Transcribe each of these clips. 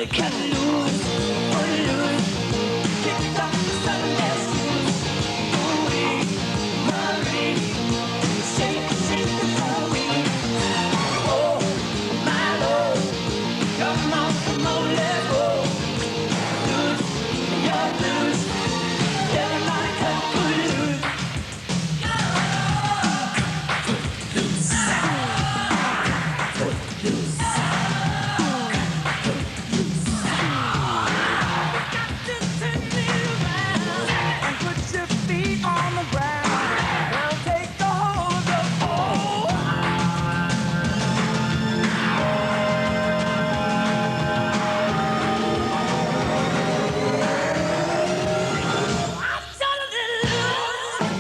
cut loose, pull loose, kicked off the Sunday shoes. Ooh-wee, Marie, shake, shake the ooh-wee. Oh, my Lord, come on, let's go. Loose, you're loose, everybody cut, pull loose.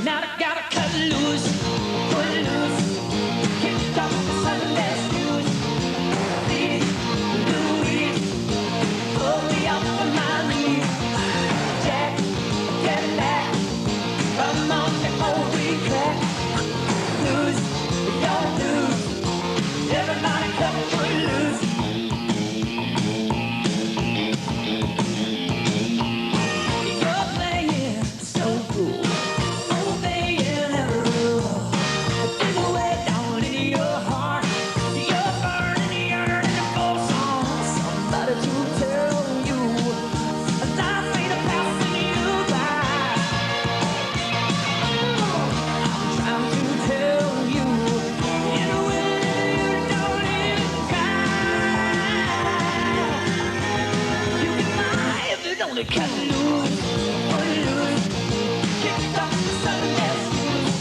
Now I gotta cut loose, pull loose, kick off the Sunday shoes. Please, Louise, pull me up on my knees. Jack, Cadillac, come on before we crack. Loose, you're loose, everybody cut, pull loose. You're playing so cool. Cut loose, pull loose, kicked off the Sunday shoes.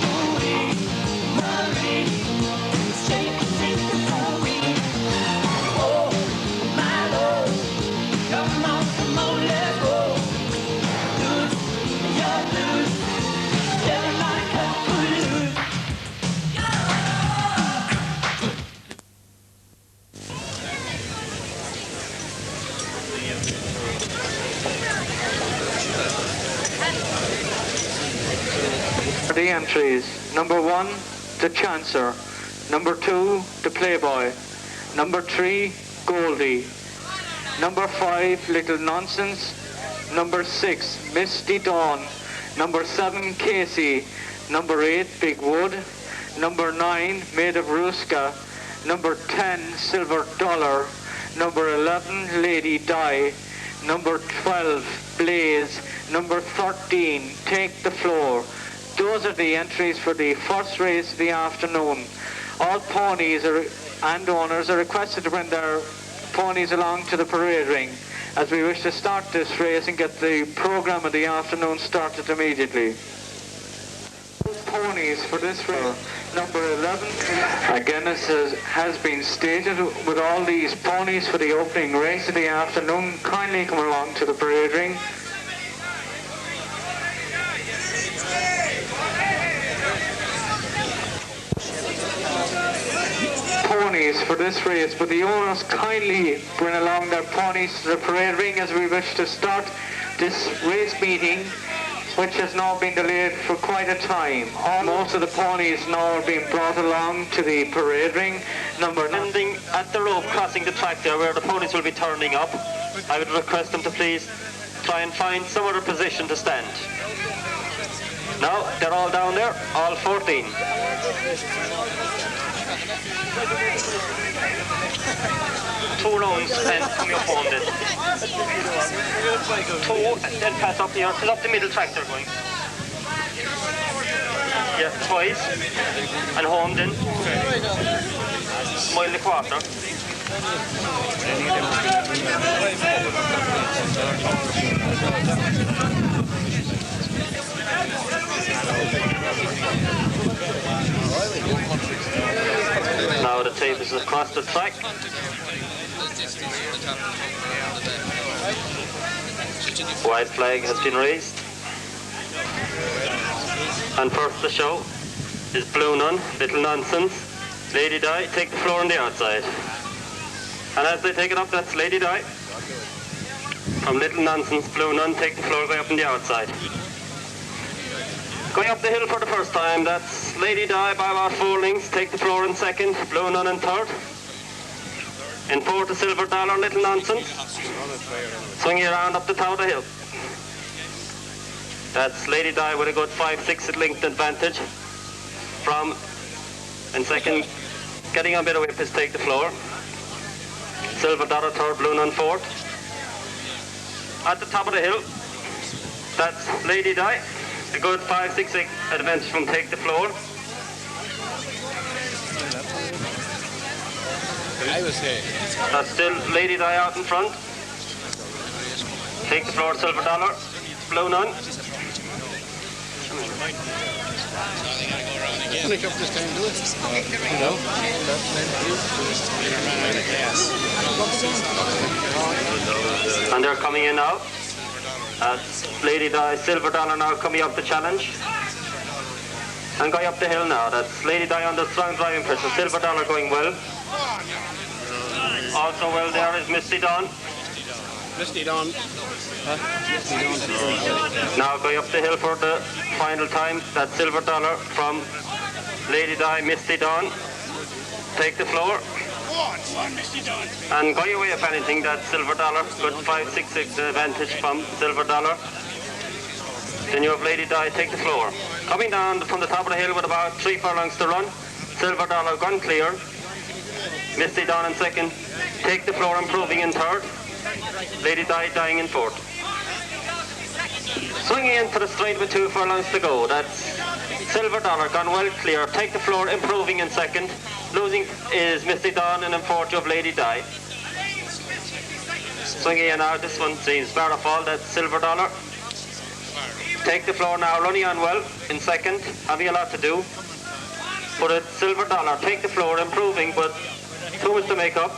Ooh-wee, Marie, shake, shake the ooh-wee. Oh, my Lord, come on, let's go. Loose, you're loose, everybody cut, pull loose. The entries: number 1, the Chancer; number 2, the Playboy; number 3, Goldie; number 5, Little Nonsense; number 6, Misty Dawn; number 7, Casey; number 8, Big Wood; number 9, Maid of Ruska; number 10, Silver Dollar; number 11, Lady Di; number 12, Blaze; number 13, Take the Floor. Those are the entries for the first race of the afternoon. All ponies and owners are requested to bring their ponies along to the parade ring, as we wish to start this race and get the program of the afternoon started immediately. Ponies for this race: number 11. Again, as has been stated, with all these ponies for the opening race of the afternoon, kindly come along to the parade ring. Ponies for this race, but the owners kindly bring along their ponies to the parade ring as we wish to start this race meeting, which has now been delayed for quite a time. Most of the ponies now are being brought along to the parade ring. Standing at the rope crossing the track there where the ponies will be turning up, I would request them to please try and find some other position to stand. Now, they're all down there, all 14. 2 rounds and come your phone then. 2 and then pass up here, till up the middle track they're going. Yeah, twice. And home then. Mile and a quarter. Now the tape is across the track. White flag has been raised. And first the show is Blue Nun, Little Nonsense, Lady Di, take the floor on the outside. And as they take it up, that's Lady Di. From Little Nonsense, Blue Nun, take the floor, going up on the outside. Going up the hill for the first time, that's Lady Di by about 4 lengths, take the floor in second, Blue Nun in third. In 4 to Silver Dollar, Little Nonsense. Swinging around up the top of the hill. That's Lady Di with a good 5-6 at length advantage. From, in second, getting a bit of whip is Take the Floor. Silver Dollar third, Blue Nun fourth. At the top of the hill, that's Lady Di. A good 5-6 advantage from Take the Floor. That's still Lady Di out in front. Take the Floor, Silver Dollar, Blue Nun. And they're coming in now. Lady Di, Silver Dollar now coming up the challenge. And going up the hill now. That's Lady Di under strong driving pressure. Silver Dollar going well. Also well there is Misty Dawn. Misty Dawn. Now going up the hill for the final time. That's Silver Dollar from Lady Di, Misty Dawn. Take the Floor. And going away if anything, that's Silver Dollar. Good 5-6 advantage from Silver Dollar. Then you have Lady Di, Take the Floor. Coming down from the top of the hill with about 3 furlongs to run. Silver Dollar gone clear. Misty Dawn in second. Take the Floor improving in third. Lady Di dying in fourth. Swinging into the straight with 2 furlongs to go. That's Silver Dollar gone well clear. Take the Floor improving in second. Losing is Misty Dawn and in fourth of Lady Di. Swinging in now, this one seems Barrafall. That's Silver Dollar. Take the Floor now running on well in second. Having a lot to do. But it's Silver Dollar. Take the Floor improving, but too much to make up.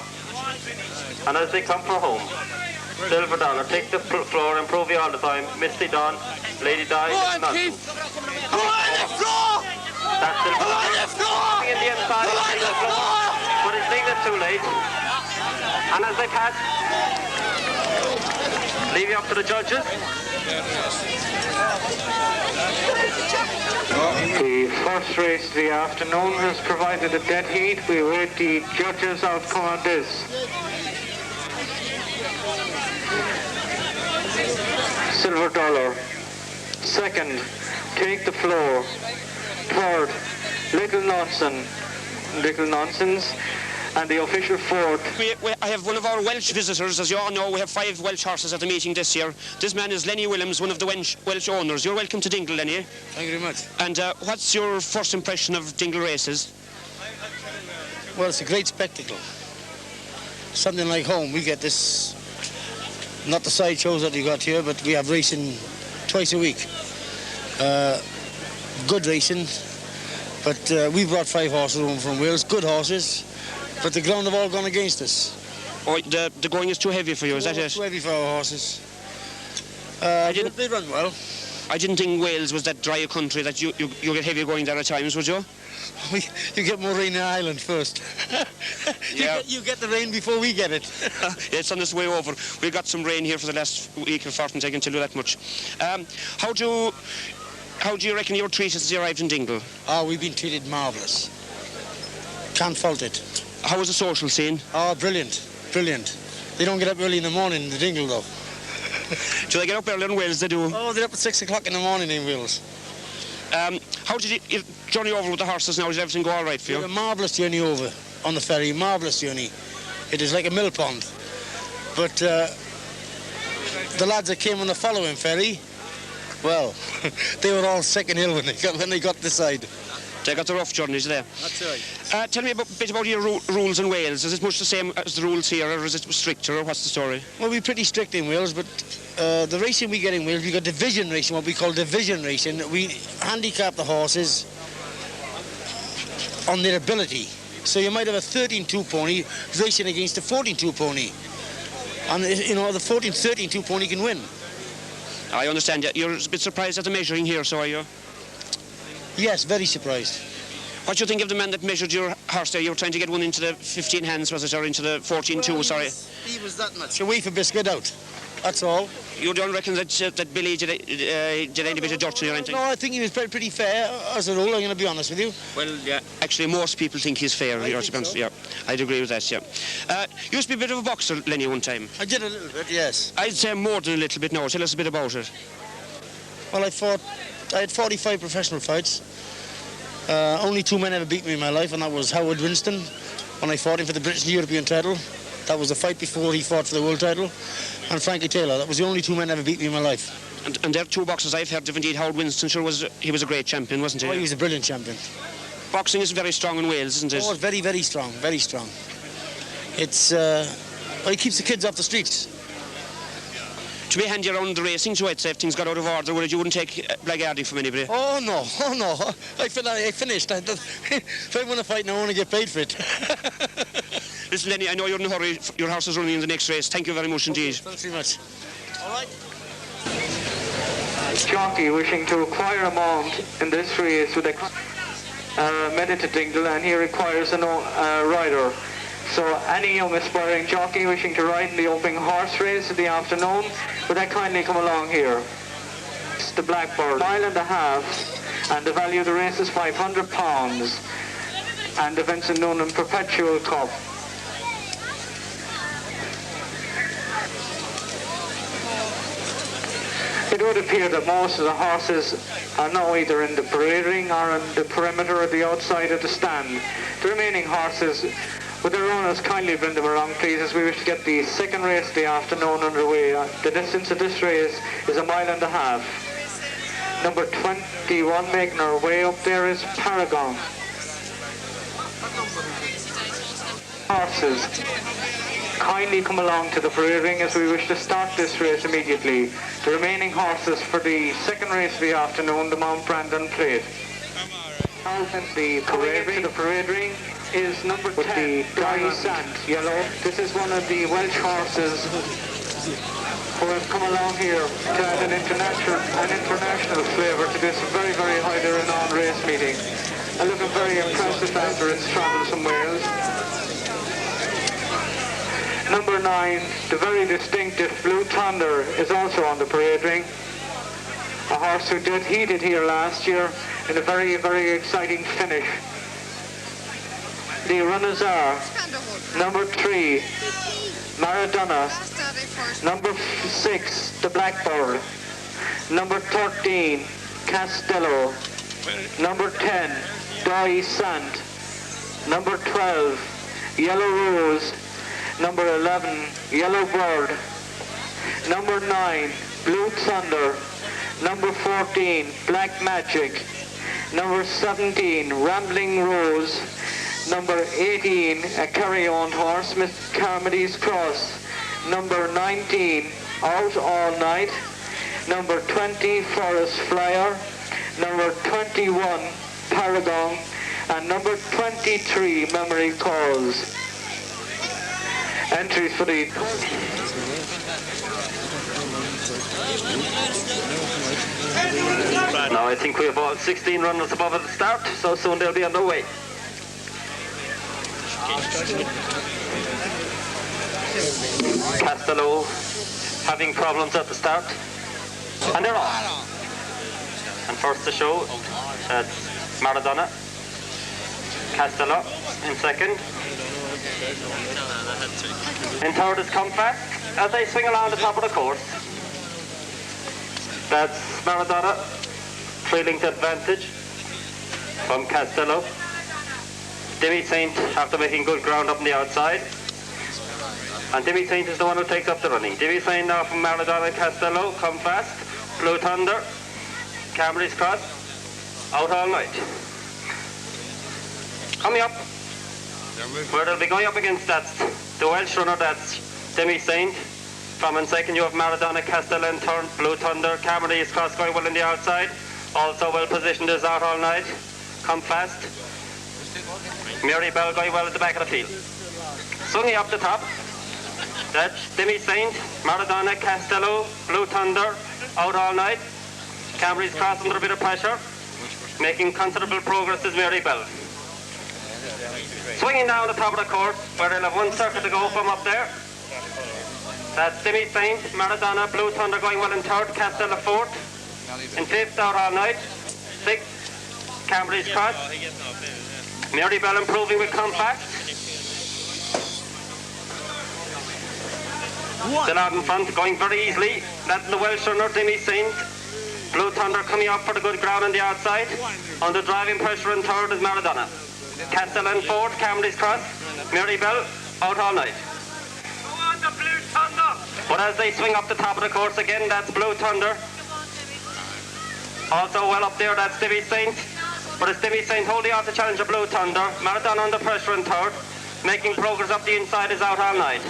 And as they come for home, Silver Dollar, Take the Floor, improving all the time. Misty Dawn, Lady Di, Go on, Keith! Go on the floor! That's Silver Go on the floor! in the inside, Go on the floor! but it's leaving it too late. And as they pass, leaving up to the judges. The first race of the afternoon has provided a dead heat. We await the judges' outcome on this. Silver Dollar. Second, Take the Floor. Third, Little Nonsense. And the official fourth. I have one of our Welsh visitors. As you all know, we have 5 Welsh horses at the meeting this year. This man is Lenny Williams, one of the Welsh owners. You're welcome to Dingle, Lenny. Thank you very much. And what's your first impression of Dingle Races? Well, it's a great spectacle. Something like home. We get this, not the side shows that you got here, but we have racing twice a week. Good racing, but we brought 5 horses home from Wales, good horses, but the ground have all gone against us. Oh, the going is too heavy for you, is that it? Too heavy for our horses. They run well. I didn't think Wales was that dry a country that you get heavy going there at times, would you? You get more rain in Ireland first. Yeah. You get the rain before we get it. Yeah, it's on its way over. We got some rain here for the last week or fortnight, I can tell you that much. How do you reckon you're treated as you arrived in Dingle? Oh, we've been treated marvellous. Can't fault it. How was the social scene? Oh, brilliant, brilliant. They don't get up early in the morning in the Dingle, though. Do they get up early in Wales? They do. Oh, they're up at 6 o'clock in the morning in Wales. How did you journey over with the horses now? Did everything go all right for you? A marvellous journey over on the ferry, marvellous journey. It is like a mill pond. But the lads that came on the following ferry, well, they were all sick and ill when they got this side. They got the rough journeys there. That's right. Tell me a bit about your rules in Wales. Is it much the same as the rules here, or is it stricter, or what's the story? Well, we're pretty strict in Wales, but the racing we get in Wales, we got division racing, what we call division racing. We handicap the horses on their ability. So you might have a 13-2 pony racing against a 14-2 pony. And, you know, the 13-2 pony can win. I understand. You're a bit surprised at the measuring here, so are you? Yes, very surprised. What do you think of the man that measured your horse there? You were trying to get one into the 15 hands, was it, or into the 14-2, sorry? He was that much. A wee for biscuit out. That's all. You don't reckon that Billy did any bit of dirt to you or anything? No, I think he was pretty fair as a rule. I'm going to be honest with you. Well, yeah. Actually, most people think he's fair. I think so. Yeah, I'd agree with that. Yeah. You used to be a bit of a boxer, Lenny, one time. I did a little bit, yes. I'd say more than a little bit now. Tell us a bit about it. Well, I had 45 professional fights. Only 2 men ever beat me in my life, and that was Howard Winston when I fought him for the British and European title. That was the fight before he fought for the world title. And Frankie Taylor. That was the only 2 men ever beat me in my life. And there are 2 boxers I've heard of. Indeed, Howard Winston he was a great champion, wasn't he? Oh, he was a brilliant champion. Boxing is very strong in Wales, isn't it? Oh, it's very, very strong, very strong. It's, well, it keeps the kids off the streets. To be handy around the racing, so I'd say if things got out of order, you wouldn't take blackguarding from anybody? Oh, no. I finished. If I want to fight now, I want to get paid for it. Listen, Lenny, I know you're in a hurry. Your horse is running in the next race. Thank you very much indeed. Thanks very much. All right. Jockey wishing to acquire a mount in this race with a minute to Dingle, and he requires a rider. So any young aspiring jockey wishing to ride in the opening horse race of the afternoon, would I kindly come along here? It's the Blackbird, 1.5 miles, and the value of the race is £500, and events are known in Perpetual Cup. It would appear that most of the horses are now either in the parade ring or on the perimeter or the outside of the stand. The remaining horses, with their owners, kindly bring them along, please, as we wish to get the second race of the afternoon underway. The distance of this race is 1.5 miles. Number 21 making her way up there is Paragon. Horses, kindly come along to the parade ring as we wish to start this race immediately. The remaining horses for the second race of the afternoon, the Mount Brandon Plate. The parade ring is number 10, with the Diamond Yellow. This is one of the Welsh horses who have come along here to add an international flavour to this very, very highly renowned race meeting. And looking very impressive after its travels from Wales. Number 9, the very distinctive Blue Thunder, is also on the parade ring. A horse who did here last year in a very, very exciting finish. The runners are number 3, Maradona, number 6, the Blackbird, number 13, Castello, number 10, Doi Sant, number 12, Yellow Rose, number 11, Yellow Bird, number 9, Blue Thunder, number 14, Black Magic, number 17, Rambling Rose, number 18, a carry-on horse, Miss Carmody's Cross, number 19, Out All Night, number 20, Forest Flyer, number 21, Paragon, and number 23, Memory Calls. Entries for the... Now I think we have all 16 runners above at the start, so soon they'll be underway. Castello having problems at the start, and they're off. And first to show, that's Maradona. Castello in second. In third is Comfast as they swing along the top of the course. That's Maradona trailing to advantage from Castello. Demi Saint after making good ground up on the outside. And Demi Saint is the one who takes up the running. Demi Saint now from Maradona and Castello, Comfast, Blue Thunder, Camry's Cross, Out All Night. Coming up, where they'll be going up against the Welsh runner, that's Demi Saint. From in second you have Maradona, Castello in third, Blue Thunder, Camry's Cross going well on the outside. Also well positioned is Out All Night, Comfast. Mary Bell going well at the back of the field. Swinging up the top, that's Demi Saint, Maradona, Castello, Blue Thunder, Out All Night. Camry's Cross under a bit of pressure. Making considerable progress is Mary Bell. Swinging down the top of the course, where they'll have one circuit to go from up there. That's Demi Saint, Maradona, Blue Thunder going well in third, Castella fourth. In fifth, Out All Night. Sixth, Cambridge Cross. Mary Bell improving with compact. Still out in front, going very easily. That's the Welsh runner, Demi Saint. Blue Thunder coming up for the good ground on the outside. Under driving pressure in third is Maradona. Castella in fourth, Cambridge Cross. Mary Bell, Out All Night. But as they swing up the top of the course again, that's Blue Thunder. Also well up there, that's Demi Saint. But it's Demi Saint holding off the challenge of Blue Thunder. Maradona under pressure in third. Making progress up the inside is Out All Night.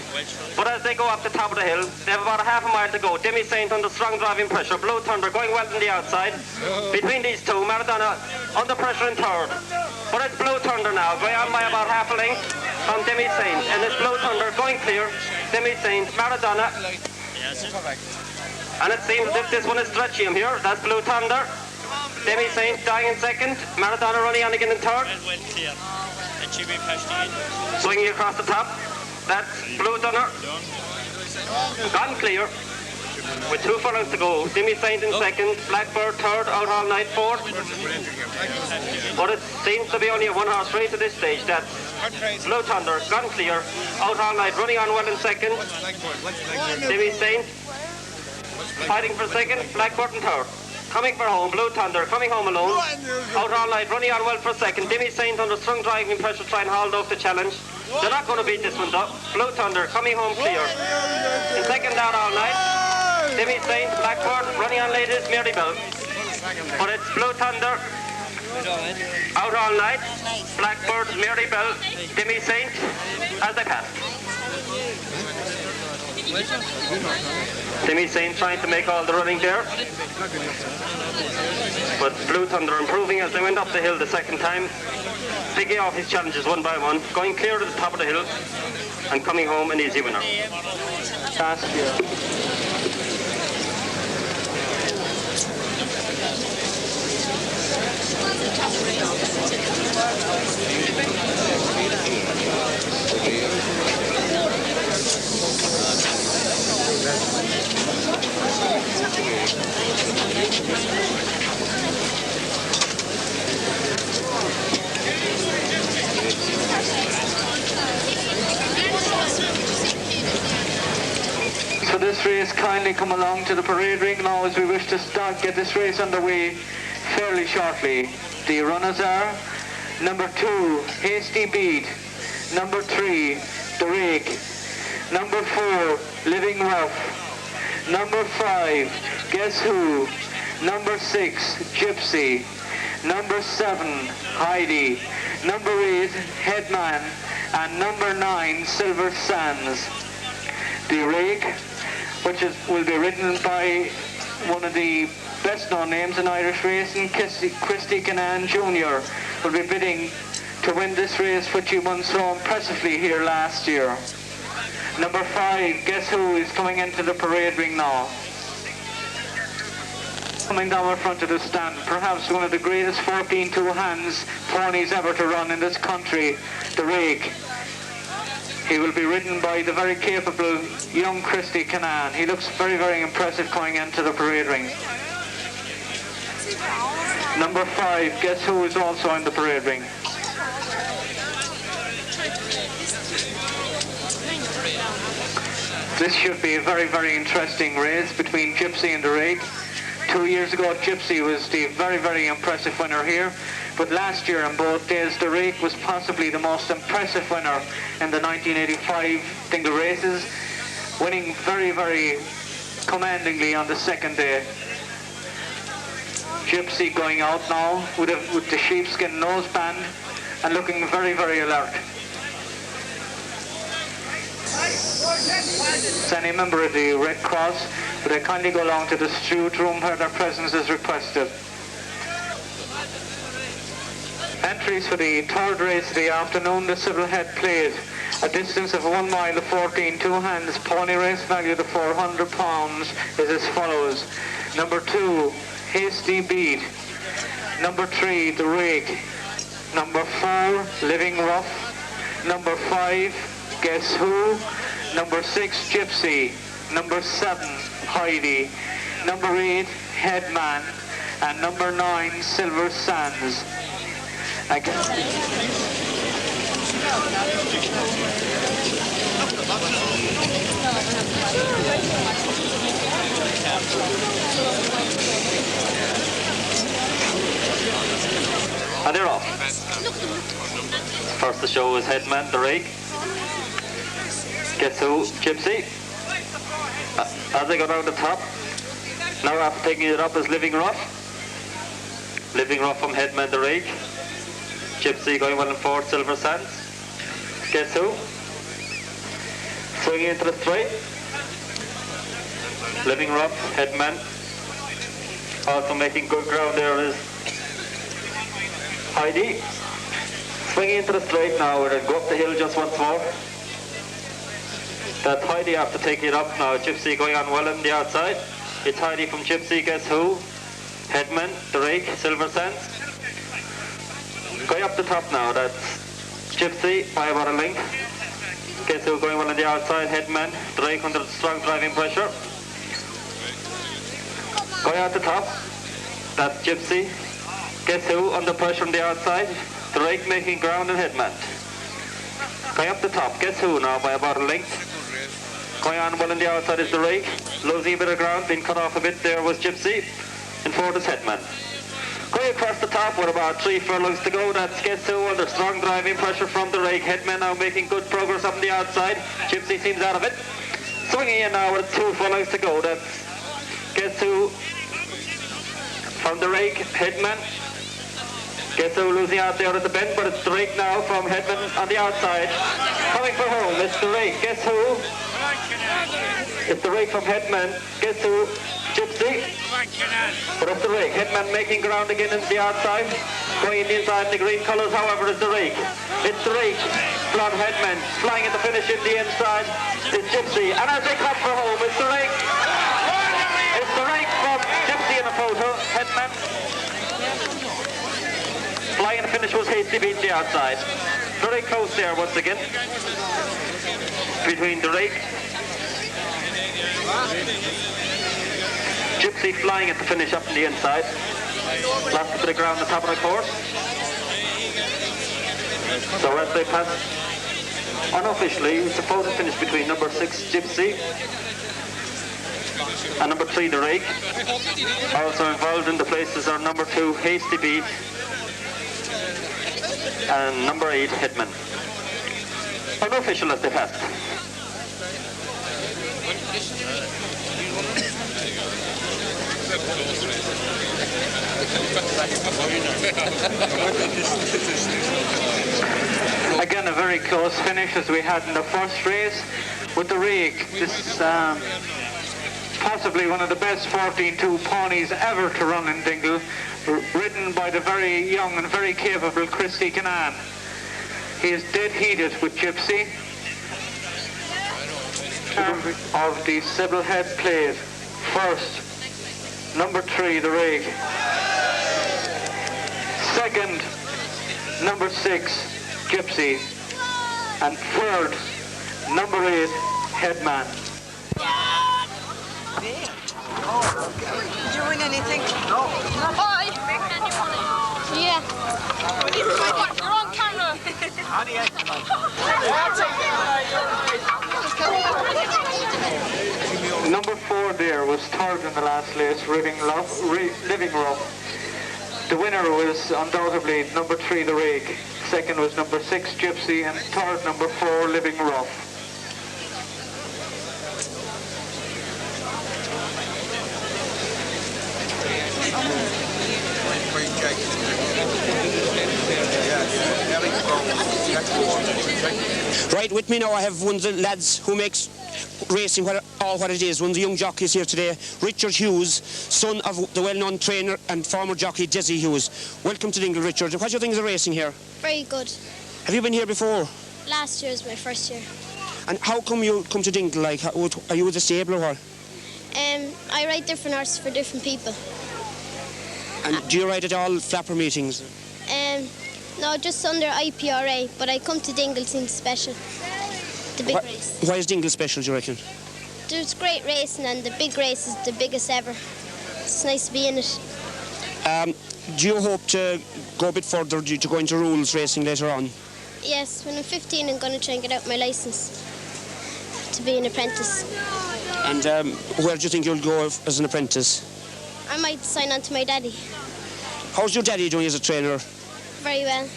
But as they go up the top of the hill, they have about a half a mile to go. Demi Saint under strong driving pressure. Blue Thunder going well on the outside. Between these two, Maradona under pressure in third. But it's Blue Thunder now, going on by about half a length from Demi Saint. And it's Blue Thunder going clear. Demi Saint, Maradona. And it seems as if this one is stretchy him here. That's Blue Thunder. Demi Saint dying in second. Maradona running on again in third. Swinging across the top. That's Blue Thunder. Gone clear. With 2 furlongs to go. Demi Saint in second. Blackbird third. Out All Night fourth. But it seems to be only a one-horse race at this stage. That's Blue Thunder. Gone clear. Out All Night running on well in second. Demi Saint fighting for second. Blackbird in third. Coming for home, Blue Thunder, coming home alone. Out All Night, running on well for second. Demi Saint under strong driving pressure, trying to hold off the challenge. They're not going to beat this one up. Blue Thunder coming home clear. In second, Out All Night. Demi Saint, Blackbird, running on late is Mary Bell. But it's Blue Thunder, Out All Night, Blackbird, Mary Bell, Demi Saint as they pass. Demi Saint trying to make all the running there. But Blue Thunder improving as they went up the hill the second time. Picking off his challenges one by one. Going clear to the top of the hill. And coming home an easy winner. Last year. So this race, kindly come along to the parade ring now as we wish to get this race underway fairly shortly. The runners are number 2, Hasty Beat, number 3, The Rake, number 4, Living Rough, number 5, Guess Who, number 6, Gypsy, number 7, Heidi, number 8, Headman, and number 9, Silver Sands. The Rake, which will be ridden by one of the best-known names in Irish racing, Christy Canaan Jr., will be bidding to win this race which he won so impressively here last year. Number 5, Guess Who, is coming into the parade ring now. Coming down in front of the stand, perhaps one of the greatest 14 two-hands ponies ever to run in this country, The Rake. He will be ridden by the very capable young Christy Canaan. He looks very, very impressive coming into the parade ring. Number 5, Guess Who, is also in the parade ring. This should be a very, very interesting race between Gypsy and The Rake. 2 years ago, Gypsy was the very, very impressive winner here. But last year on both days, The Rake was possibly the most impressive winner in the 1985 Dingle Races, winning very, very commandingly on the second day. Gypsy going out now with the sheepskin noseband and looking very, very alert. It's any member of the Red Cross, but they kindly go along to the steward room where their presence is requested. Entries for the third race of the afternoon, the Civil Head Plate. A distance of 1 mile of 14 two-hands, pony race valued at £400 is as follows. Number 2, Hasty Beat. Number 3, The Rake. Number 4, Living Rough. Number 5, Guess Who. Number 6, Gypsy. number 7, Heidi, number 8, Headman, and number 9, Silver Sands. And they're off. First to show is Headman, the rake. Guess who? Gypsy. As they go down the top, now after taking it up is Living Rough. Living Rough from Headman, the rake. Gypsy going well in fourth, Silver Sands. Guess who? Swinging into the straight. Living Rough, Headman. Also making good ground there is Heidi. Swinging into the straight now, we're going to go up the hill just once more. That's Heidi after taking it up now. Gypsy going on well on the outside. It's Heidi from Gypsy, guess who? Headman, the rake, Silver Sands. Going up the top now, that's Gypsy by about a length. Guess who going well on the outside? Headman, the rake under strong driving pressure. Going out the top, that's Gypsy. Guess who under pressure on the outside? The rake making ground and Headman. Going up the top, guess who now by about a length? Going on well on the outside is the rake. Losing a bit of ground, being cut off a bit there was Gypsy. And fourth is Headman. Going across the top with about 3 furlongs to go, that's guess who under strong driving pressure from the rake. Headman now making good progress up on the outside. Gypsy seems out of it. Swinging in now with 2 furlongs to go, that's guess who from the rake. Headman. Guess who losing out there at the bend, but it's the rake now from Headman on the outside. Coming for home, it's the rake. Guess who? It's the rake from Headman. Guess who? Gypsy. But it's the rake. Headman making ground again in the outside. Going in the inside in the green colours, however, is the rake. It's the rake from Headman. Flying at the finish in the inside is Gypsy. And as they come for home, it's the rake. It's the rake from Gypsy in a photo. Headman. Flying in the finish was Hasty beating the outside. Very close there once again. Between the rake. Gypsy flying at the finish up in the inside. Lost a bit of ground on the top of the course. So as they pass, unofficially, it's a photo finish between number 6, Gypsy, and number 3, the rake. Also involved in the places are number 2, Hasty Beat, and number 8, Headman. Unofficial as they passed. Again, a very close finish as we had in the first race with the rake. This is possibly one of the best 14-2 ponies ever to run in Dingle, ridden by the very young and very capable Christy Canaan. He is dead heated with Gypsy. Of the Sybil Head Plate. First, number 3, the rake. Second, number 6, Gypsy. And third, number 8, Headman. Did you win anything? No. Hi. Yeah. You're on camera. Number 4 there was third in the last race, Living Rough. The winner was undoubtedly number 3, the rake. Second was number 6, Gypsy, and third, number 4, Living Rough. Right with me now I have one of the lads who makes racing all what it is. One of the young jockeys here today, Richard Hughes, son of the well-known trainer and former jockey Desi Hughes. Welcome to Dingle, Richard. What do you think of the racing here? Very good. Have you been here before? Last year was my first year. And how come you come to Dingle? Like, are you with the stable or what? I ride different horses for different people. And do you ride at all flapper meetings? No, just under IPRA, but I come to Dingle since special. The big race. Why is Dingle special, do you reckon? There's great racing, and the big race is the biggest ever. It's nice to be in it. Do you hope to go a bit further, to go into rules racing later on? Yes, when I'm 15, I'm going to try and get out my licence to be an apprentice. And where do you think you'll go as an apprentice? I might sign on to my daddy. How's your daddy doing as a trainer? Very well.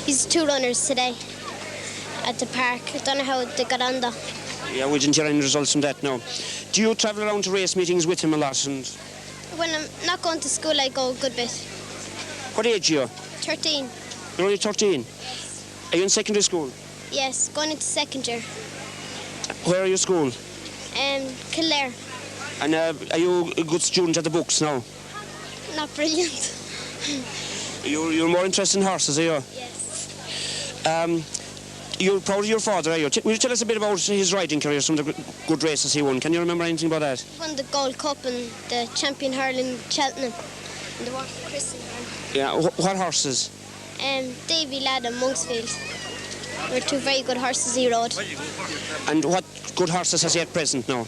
He's 2 runners today at the park. I don't know how they got on though. Yeah, we didn't hear any results from that, no. Do you travel around to race meetings with him a lot? And When I'm not going to school, I go a good bit. what age are you? 13. You're only 13. Are you in secondary school? Yes, going into second year. Where are you school? Kildare. And are you a good student at the books now? Not brilliant. You're more interested in horses, are you? Yes. You're proud of your father, are you? Will you tell us a bit about his riding career, some of the good races he won? Can you remember anything about that? He won the Gold Cup and the Champion Hurling Cheltenham. And the horse Christian. Yeah, what horses? Davy Ladd and Monksfield. Were 2 very good horses he rode. And what good horses has he at present now?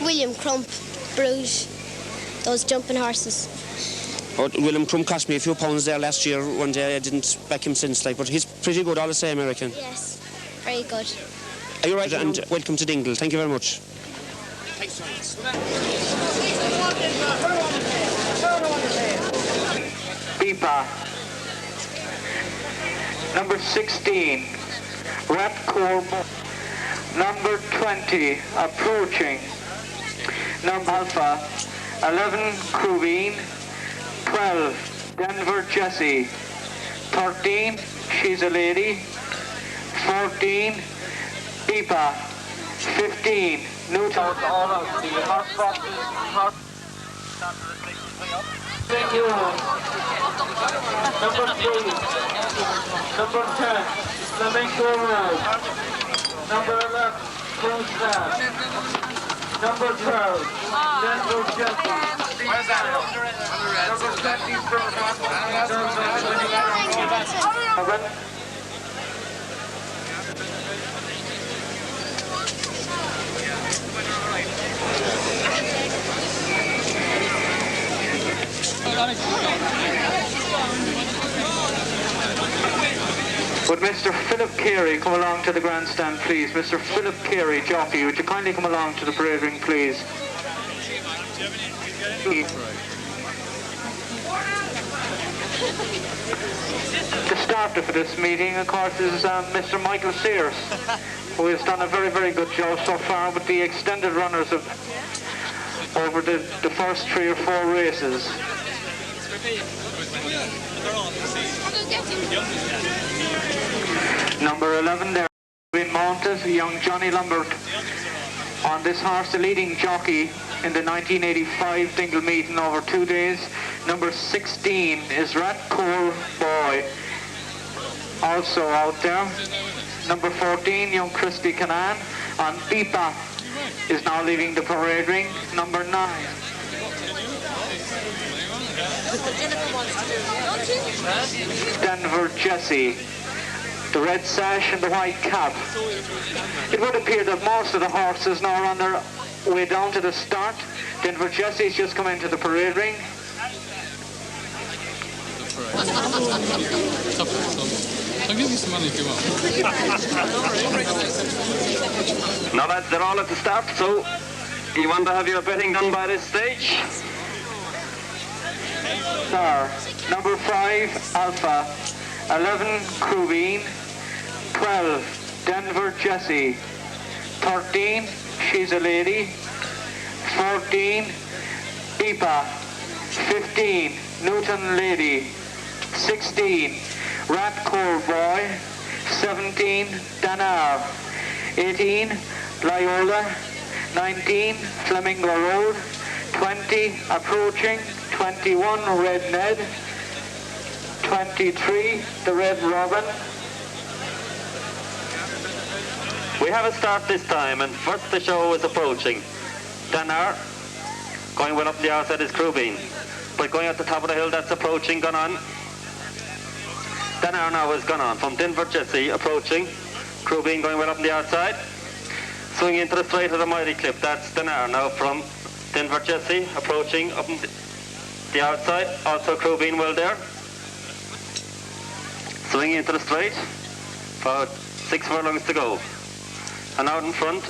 William Crump, Bruges, those jumping horses. Oh, William Crump cost me a few pounds there last year. One day I didn't back him since, but he's pretty good all the same, I reckon. Yes, very good. Are you right? And welcome to Dingle. Thank you very much. Pipa. Number 16, Rat Corbo. Number 20, approaching. Number Alpha, 11, Cruvine. 12, Denver Jessie. 13, She's a Lady. 14, Pipa. 15, Newton. Thank you. Number 3, number 10, Flamenco Road. Number 11, Close Down. Number 12, Denver Jessie. Number 24, Would Mr. Philip Carey come along to the grandstand, please? Mr. Philip Carey, jockey, would you kindly come along to the parade ring, please? The starter for this meeting, of course, is Mr. Michael Sears, who has done a very, very good job so far with the extended runners over the first 3 or 4 races. Number 11 there, been mounted, young Johnny Lambert. On this horse, the leading jockey in the 1985 Dingle meeting over 2 days. Number 16 is Rat Core Boy, also out there. Number 14, young Christy Canan. And Pipa is now leaving the parade ring. Number 9. Denver Jessie, the red sash and the white cap. It would appear that most of the horses now are on their way down to the start. Denver Jessie's just come into the parade ring. I'll give you some money if you want. Now lads, they're all at the start, so you want to have your betting done by this stage? Sir, number 5, Alpha. 11, Cruvine. 12, Denver Jessie. 13, She's a Lady. 14, Pipa. 15, Newton Lady. 16, Rat Core Boy. 17, Danar. 18, Loyola. 19, Flamingo Road. 20, Approaching. 21, Red Ned. 23, the Red Robin. We have a start this time, and first the show is approaching. Danar, going well up the outside is Cruvine, but going at the top of the hill, that's approaching, gone on. Danar now has gone on from Denver Jessie, approaching. Crew Bean going well up on the outside. Swinging into the straight of the mighty clip. That's Denar now from Denver Jesse approaching up on the outside. Also Crew Bean well there. Swinging into the straight. About 6 furlongs to go. And out in front,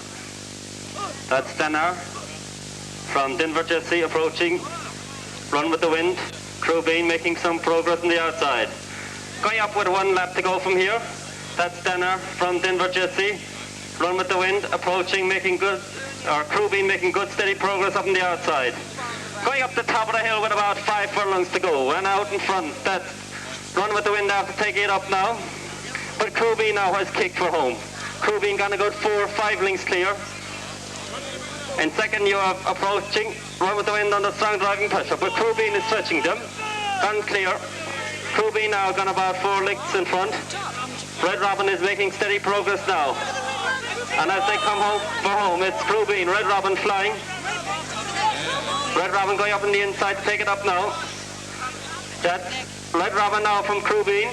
that's Denar from Denver Jesse approaching. Run with the wind. Crew Bean making some progress on the outside. Going up with 1 lap to go from here. That's Denar from Denver Jesse. Run with the wind, approaching, making good, or Crew Bean making good steady progress up on the outside. Going up the top of the hill with about 5 furlongs to go. And out in front, that's Run with the Wind after taking it up now. But Crew Bean now has kicked for home. Crew Bean gone a good 4 or 5 lengths clear. In second, you are approaching Run with the Wind under strong driving pressure, but Crew Bean is stretching them. Gone clear. Crew Bean now gone about 4 lengths in front. Red Robin is making steady progress now. And as they come home for home, it's Crew Bean, Red Robin flying. Red Robin going up on the inside to take it up now. That's Red Robin now from Crew Bean.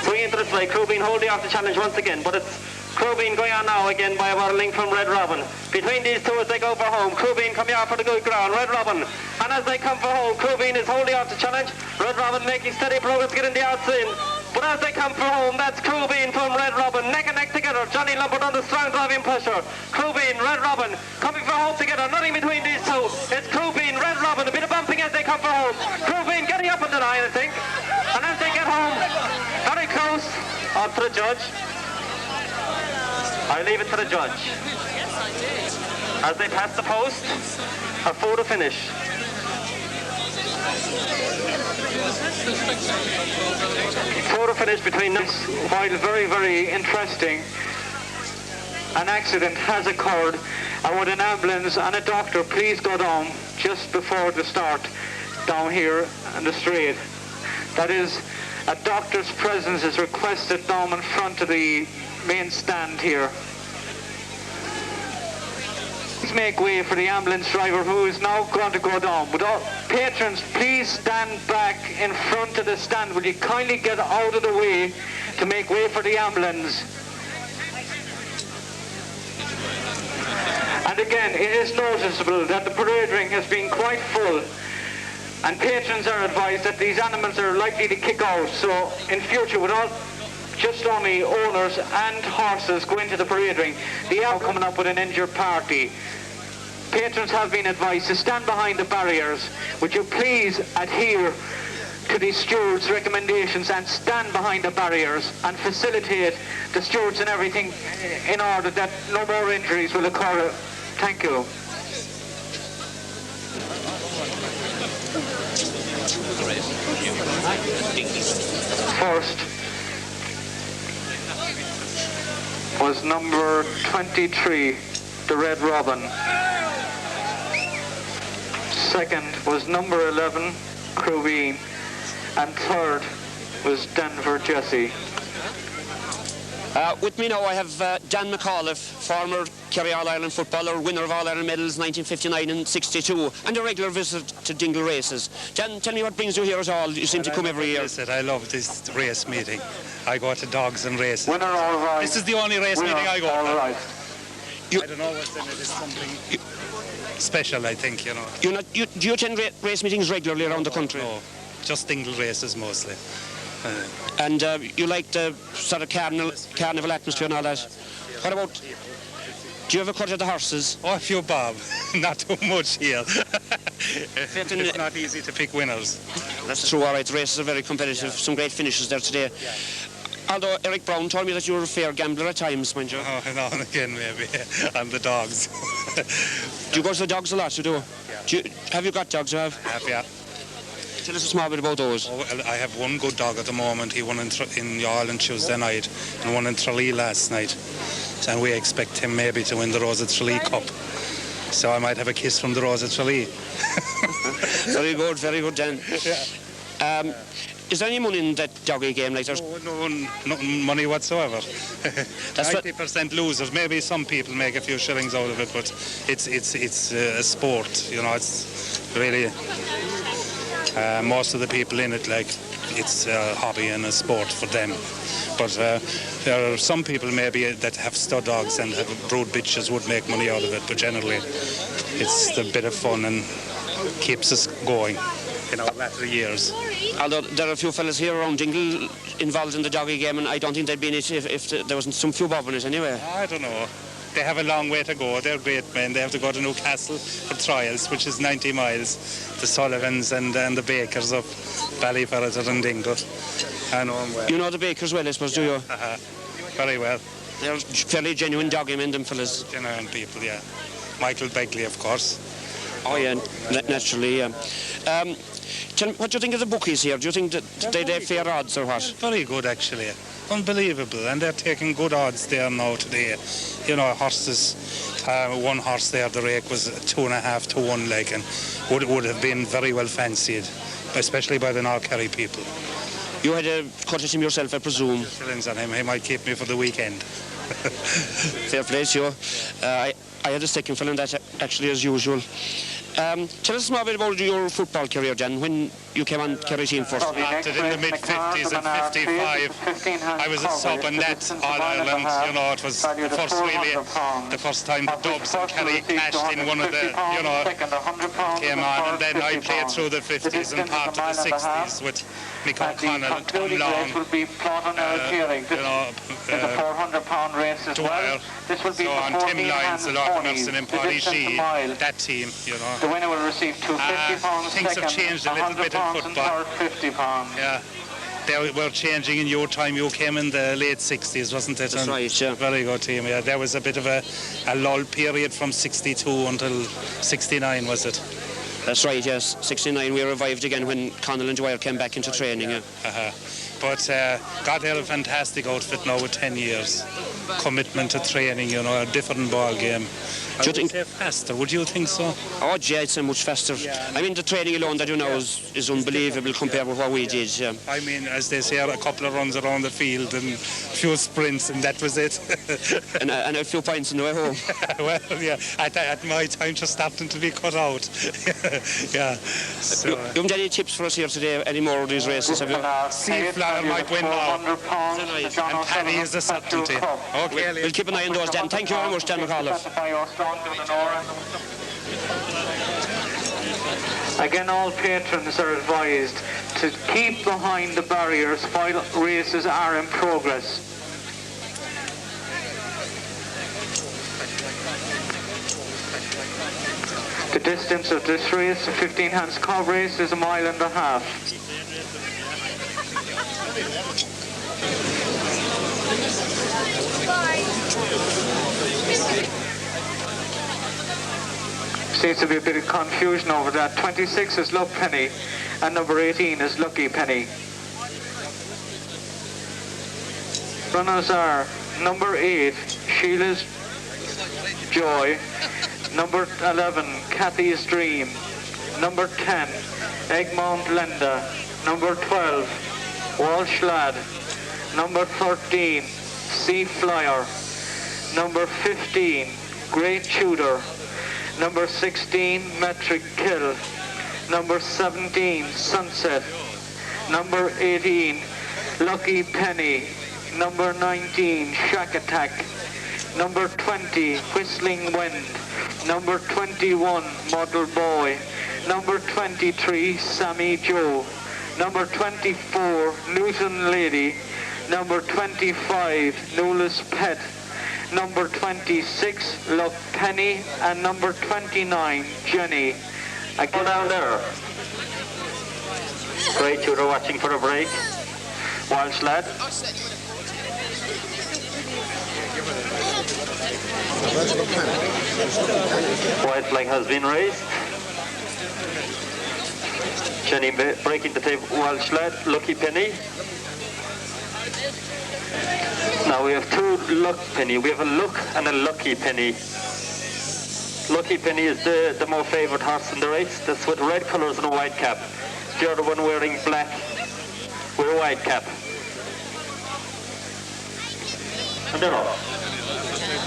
Swinging into the straight. Crew Bean holding off the challenge once again, but it's Crew Bean going on now again by about a length from Red Robin. Between these two as they go for home, Crew Bean coming out for the good ground, Red Robin. And as they come for home, Crew Bean is holding off the challenge. Red Robin making steady progress getting the outside. But as they come for home, that's Crew Bean from Red Robin, neck and neck together. Johnny Lombard under strong driving pressure. Crew Bean, Red Robin coming for home together, nothing between these two. It's Crew Bean, Red Robin, a bit of bumping as they come for home. Crew Bean getting up on the line, I think. And as they get home, very close, on to the judge. I leave it to the judge. As they pass the post, a photo finish. Photo finish between them. While very, very interesting, an accident has occurred, and would an ambulance and a doctor please go down just before the start down here on the straight. That is, a doctor's presence is requested down in front of the main stand here. Please make way for the ambulance driver who is now going to go down. Would all patrons please stand back in front of the stand? Will you kindly get out of the way to make way for the ambulance? And again, it is noticeable that the parade ring has been quite full, and patrons are advised that these animals are likely to kick out. So in future, would all just only owners and horses go into the parade ring. They are coming up with an injured party. Patrons have been advised to stand behind the barriers. Would you please adhere to the stewards' recommendations and stand behind the barriers and facilitate the stewards and everything in order that no more injuries will occur. Thank you. First was number 23, the Red Robin. Second was number 11, Crew Bean. And third was Denver Jesse. With me now I have Dan McAuliffe, former Kerry All-Ireland footballer, winner of All-Ireland medals 1959 and 62, and a regular visitor to Dingle Races. Dan, tell me what brings you here at all. You seem to come every year. I love this race meeting. I go to dogs and races. Winner, all right. This is the only race meeting I go to. All right. I don't know what's in it. It's something special, I think, you know. Do you attend race meetings regularly around the country? No, just Dingle Races mostly. And you like the sort of carnival atmosphere and all that. What about, do you ever cut at the horses? Oh, a few bob. Not too much here. It's not easy to pick winners. That's true, all right. The races are very competitive. Some great finishes there today. Although Eric Brown told me that you were a fair gambler at times, mind you. Oh, now and again, maybe. And the dogs. Do you go to the dogs a lot? You do? Yeah. Have you got dogs? You have? Yeah. Tell us a small bit about those. Oh, well, I have one good dog at the moment. He won in Youghal on Tuesday night and won in Tralee last night. And we expect him maybe to win the Rose of Tralee Cup. So I might have a kiss from the Rose of Tralee. Very good, Dan. Yeah. Is there any money in that doggy game? Like no money whatsoever. 90% losers. Maybe some people make a few shillings out of it, but it's a sport. You know, it's really Most of the people in it, like, it's a hobby and a sport for them. But there are some people maybe that have stud dogs and have brood bitches would make money out of it, but generally it's a bit of fun and keeps us going in our latter years. Although there are a few fellas here around Dingle involved in the jockey game, and I don't think they'd be in it if there wasn't some few bob in it anyway. I don't know. They have a long way to go. They're great men. They have to go to Newcastle for trials, which is 90 miles. The Sullivans and the Bakers of Ballyferret and Dingle. I know them well. You know the Bakers well, I suppose, do you? Very well. They're fairly genuine jockey men, them fellas. Genuine people, yeah. Michael Begley, of course. Oh, yeah, naturally, yeah. Tell me, what do you think of the bookies here? Do you think that they have fair odds or what? Very good, actually. Unbelievable. And they're taking good odds there now today. You know, horses, one horse there, the rake was 2.5 to 1, like, and would have been very well fancied, especially by the North Kerry people. You had a cut at him yourself, I presume. Shillings on him. He might keep me for the weekend. Fair play to you. I had a second fill in that, actually, as usual. Tell us more about your football career, then, when you came on Kerry team first. Started in the mid-50s and 55. I was a sub in that All-Ireland, you know, it was the first time the Dubs and Kerry clashed in one of the, you know, came on, and then I played through the 50s and part of the 60s with Mick O'Connell, Tom Long, you know, Dwyer, so on Tim Lyons, the Lord Merson and Paddy Shee, that team, you know. The winner will receive £250. Things have changed a little bit in football. £50. Yeah. They were changing in your time. You came in the late 60s, wasn't it? That's right, yeah. Very good team, yeah. There was a bit of a lull period from 62 until 69, was it? That's right, yes. 69 we revived again when Connell and Dwyer came back into training, yeah. But got there a fantastic outfit now with 10 years. Commitment to training, you know, a different ball game. Do you think faster? Would you think so? Oh, yeah, it's so much faster. Yeah, I mean, the training alone that you know is unbelievable compared with what we did. Yeah. I mean, as they say, a couple of runs around the field and a few sprints, and that was it. and a few points on the way home. Well, yeah, at my time, just starting to be cut out. Yeah. So, you haven't any tips for us here today? Any more of these races? Have you? Seaflower might win now. And Paddy is a certainty. Okay, we'll keep an eye on those, Dan. Thank you very much, Dan McAuliffe. Again, all patrons are advised to keep behind the barriers while races are in progress. The distance of this race, the 15 hands cob race, is 1.5 miles. Seems to be a bit of confusion over that. 26 is Luck Penny and number 18 is Lucky Penny. Runners are number 8, Sheila's Joy, number 11, Kathy's Dream, number 10, Egmont Lenda, number 12, Walsh Lad, number 13, Sea Flyer, number 15, Great Tudor, number 16, Metric Kill, number 17, Sunset, number 18, Lucky Penny, number 19, Shack Attack, number 20, Whistling Wind, number 21, Model Boy, number 23, Sammy Joe, number 24, Newton Lady, number 25, Newless Pet, number 26, Luck Penny, and number 29, Jenny. Go down there. Great Tudor watching for a break. Walsh Lad. White flag has been raised. Jenny breaking the tape. Walsh Lad, Lucky Penny. Now we have two Luck Penny. We have a Luck and a Lucky Penny. Lucky Penny is the more favoured horse in the race. That's with red colours and a white cap. The other one wearing black with a white cap. And they're off.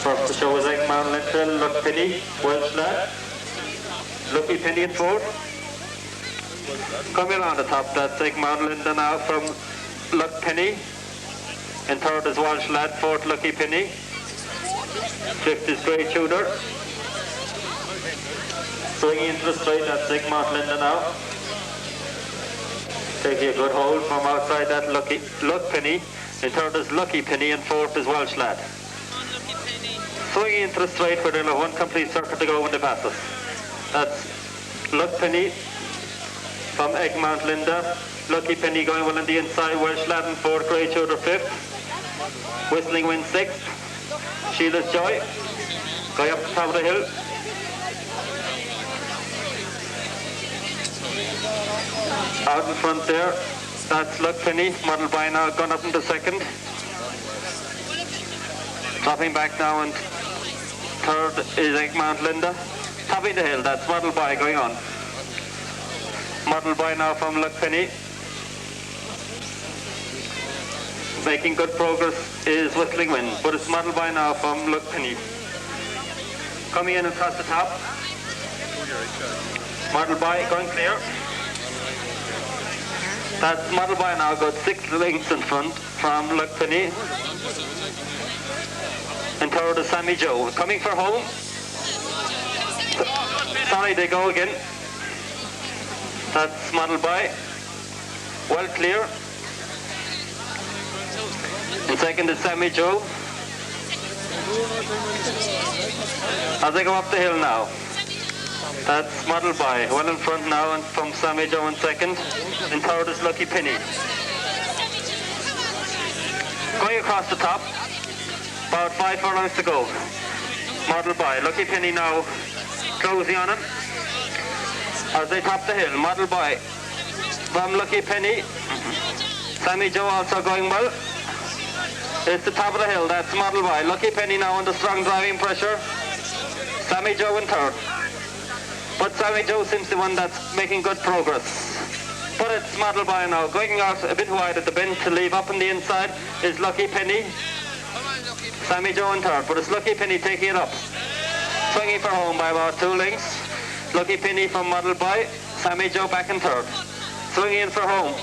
First to show is Egmont Lenda, Luck Penny, Welsh Lad. Lucky Penny at 4. Coming around the top, that's Egmont Linda now from Luck Penny. In third is Walsh Lad, fourth Lucky Penny. Fifth is Grey Tudor. Swinging into the straight, that's Egmont Linda now. Taking a good hold from outside that Luck Penny. In third is Lucky Penny and fourth is Welsh Lad. Swinging into the straight where they'll have one complete circuit to go when they pass us. That's Luck Penny from Egmont Linda. Lucky Penny going well on the inside. Welsh Lad in fourth, Grey Tudor fifth. Whistling Wind sixth. Sheila's Joy going up the top of the hill. Out in front there, that's Luck Penny, model by now, gone up into second. Dropping back now, and third is Egmont Linda. Topping the hill, that's model by going on. Model by now from Luck Penny. Making good progress is Whistling Wind, but it's model by now from Luck Penny. Coming in across the top. Model by going clear. That's model by now, got 6 lengths in front from Luck Penny. And third is Sammy Joe. Coming for home. Sorry, they go again. That's model by. Well clear. In second is Sammy Joe. As they go up the hill now. That's model by. Well in front now, and from Sammy Joe in second. In third is Lucky Penny. Going across the top. About 5 furlongs to go. Model by. Lucky Penny now closing on him. As they top the hill. Model by. From Lucky Penny. Sammy Joe also going well. It's the top of the hill. That's model by. Lucky Penny now under strong driving pressure. Sammy Joe in third. But Sammy Joe seems the one that's making good progress. But it's model by now. Going out a bit wide at the bend to leave up on the inside is Lucky Penny. Sammy Joe in third, but it's Lucky Penny taking it up. Swinging for home by about 2 lengths. Lucky Penny from model by. Sammy Joe back in third. Swinging in for home.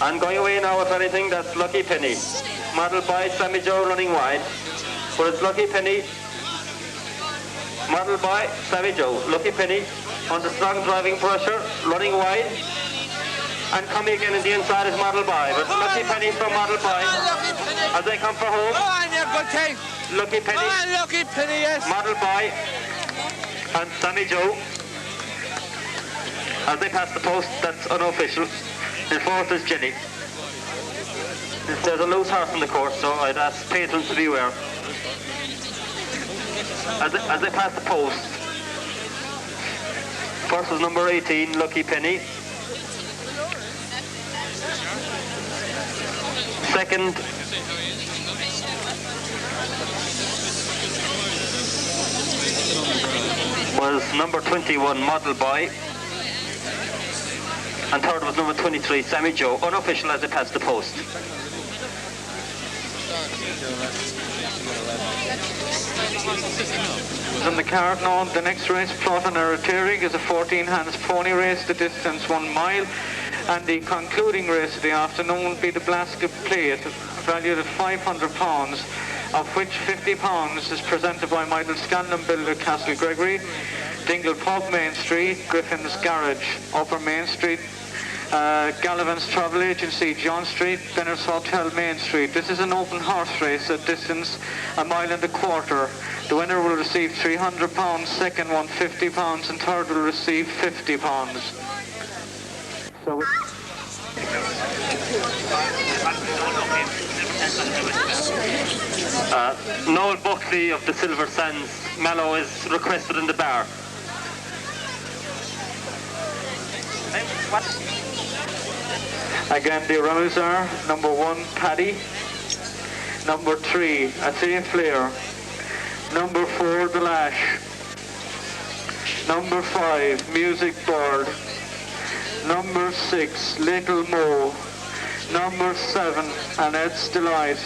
And going away now if anything, that's Lucky Penny. Model by, Sammy Joe running wide. But it's Lucky Penny. Model by, Sammy Joe. Lucky Penny under strong driving pressure, running wide. And coming again in the inside is model by. But Lucky Penny from model by. As they come for home. Lucky Penny. Lucky Penny, yes. Model by. And Sammy Joe. As they pass the post, that's unofficial. In fourth is Jenny. There's a loose horse in the course, so I'd ask patrons to beware. As they pass the post, first was number 18, Lucky Penny. Second was number 21, Model By. And third was number 23, Sammy Joe, unofficial as they passed the post. On the card now, the next race, Plot on Eritrea, is a 14 hands pony race, the distance 1 mile. And the concluding race of the afternoon will be the Glasgow Plate, valued at £500, of which £50 is presented by Michael Scanlon Builder, Castle Gregory, Dingle Pub, Main Street, Griffin's Garage, Upper Main Street, Gallivan's Travel Agency, John Street, Bennett's Hotel, Main Street. This is an open horse race at distance 1.25 miles. The winner will receive £300, second one £50, and third will receive £50. So Noel Buckley of the Silver Sands Mallow is requested in the bar. again, the runners are number 1, Paddy, number 3, Athea Flair, number 4, The Lash, number 5, Music Bird, number 6, Little Mo, number 7, Annette's Delight,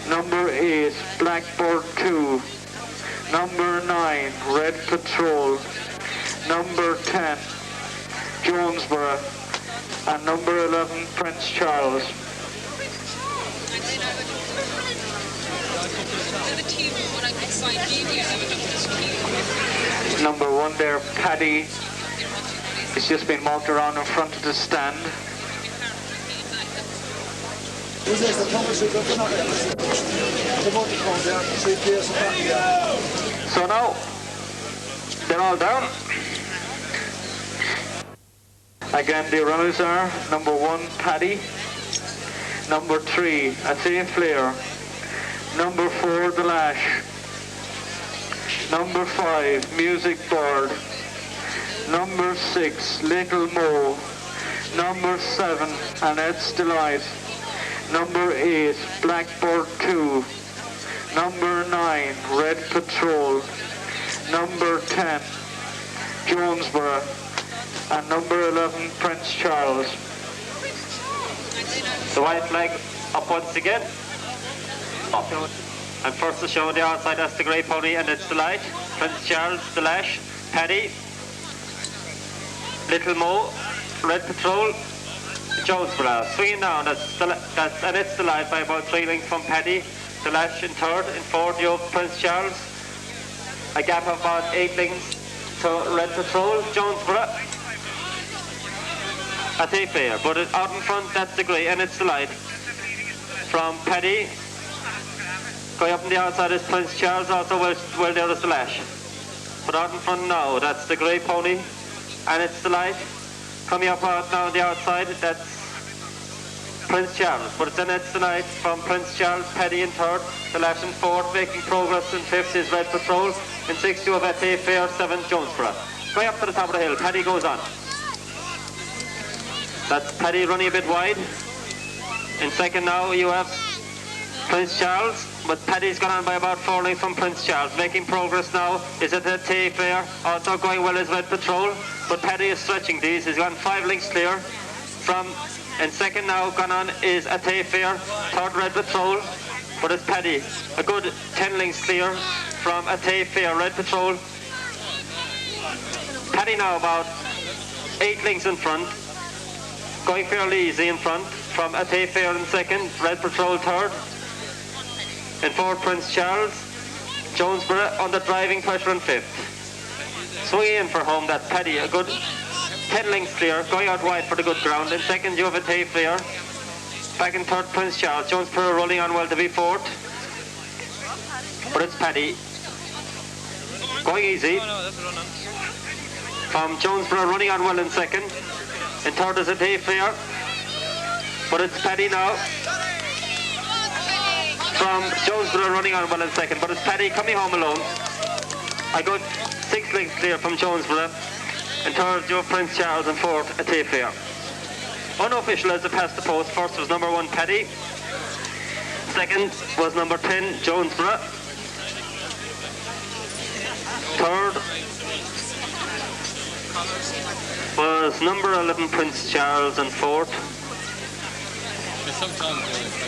number 8, Blackbird 2, number 9, Red Patrol, number 10, Jonesboro, and number 11, Prince Charles. Number 1 there, Paddy, has just been walked around in front of the stand. So now, they're all down. Again, the runners are number 1, Paddy, number 3, Atay Flair, number 4, The Lash, number 5, Music Bird, number 6, Little Mo, number 7, Annette's Delight, number 8, Blackbird 2, number 9, Red Patrol, number 10, Jonesboro, and number 11, Prince Charles. The white flag up once again. Up. And first to show the outside, that's the grey pony and it's the light. Prince Charles, The Lash, Paddy, Little Mo, Red Patrol, Jonesboro. Swinging down, and it's the light by about 3 lengths from Paddy. The Lash in third, in fourth you have Prince Charles. A gap of about 8 lengths to Red Patrol, Jonesboro. Atay Fair, but out in front that's the grey and it's the light. From Paddy, going up on the outside is Prince Charles, also well there is the Lash. But out in front now, that's the grey pony and it's the light. Coming up out now on the outside, that's Prince Charles, but it's the light from Prince Charles, Paddy in third, the Lash in fourth, making progress in fifth is Red Patrol, in sixth you have Atay Fair, seventh Jonesboro. Going up to the top of the hill, Paddy goes on. That's Paddy running a bit wide. In second now you have Prince Charles, but Paddy's gone on by about 4 lengths from Prince Charles. Making progress now is Atay Fair, also going well is Red Patrol, but Paddy is stretching these. He's gone 5 lengths clear from, in second now gone on is Atay Fair, third Red Patrol, but it's Paddy. A good 10 lengths clear from Atay Fair, Red Patrol. Paddy now about 8 lengths in front. Going fairly easy in front from Atay Fair in second, Red Patrol third. In fourth, Prince Charles. Jonesboro under driving pressure in fifth. Swinging in for home, that's Paddy. A good 10 lengths clear, going out wide for the good ground. In second, you have Atay Fair. Back in third, Prince Charles. Jonesboro rolling on well to be fourth. But it's Paddy. Going easy. From Jonesboro running on well in second. In third is Atay Fair, but it's Paddy now. From Jonesboro running on well in second, but it's Paddy coming home alone. I got 6 lengths clear from Jonesboro. In third, Joe Prince Charles, and fourth, Atay Fair. Unofficial as they passed the post. First was number 1, Paddy. Second was number 10, Jonesboro. Third was number 11, Prince Charles, and fourth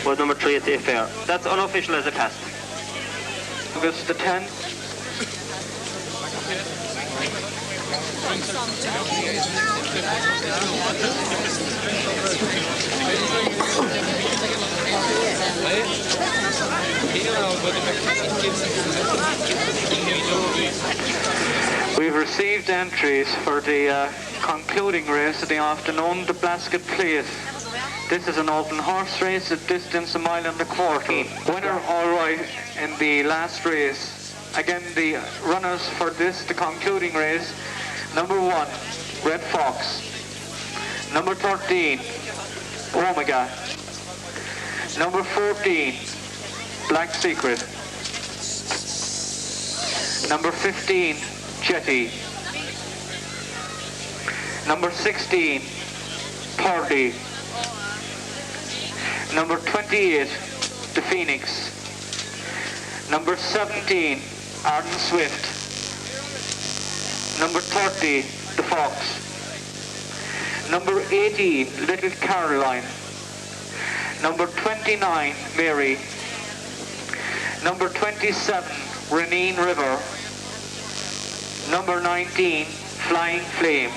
was number 3, Atay Fair. That's unofficial as it passed. August the 10th. We've received entries for the concluding race of the afternoon, the Blasket Plate. This is an open horse race at distance 1.25 miles. Winner all right in the last race. Again, the runners for this, the concluding race, number 1, Red Fox. Number 13, Omega. Number 14, Black Secret. Number 15, Jetty. Number 16, Purdy. Number 28, The Phoenix. Number 17, Arden Swift. Number 30, The Fox. Number 18, Little Caroline. Number 29, Mary. Number 27, Renine River. Number 19, Flying Flame.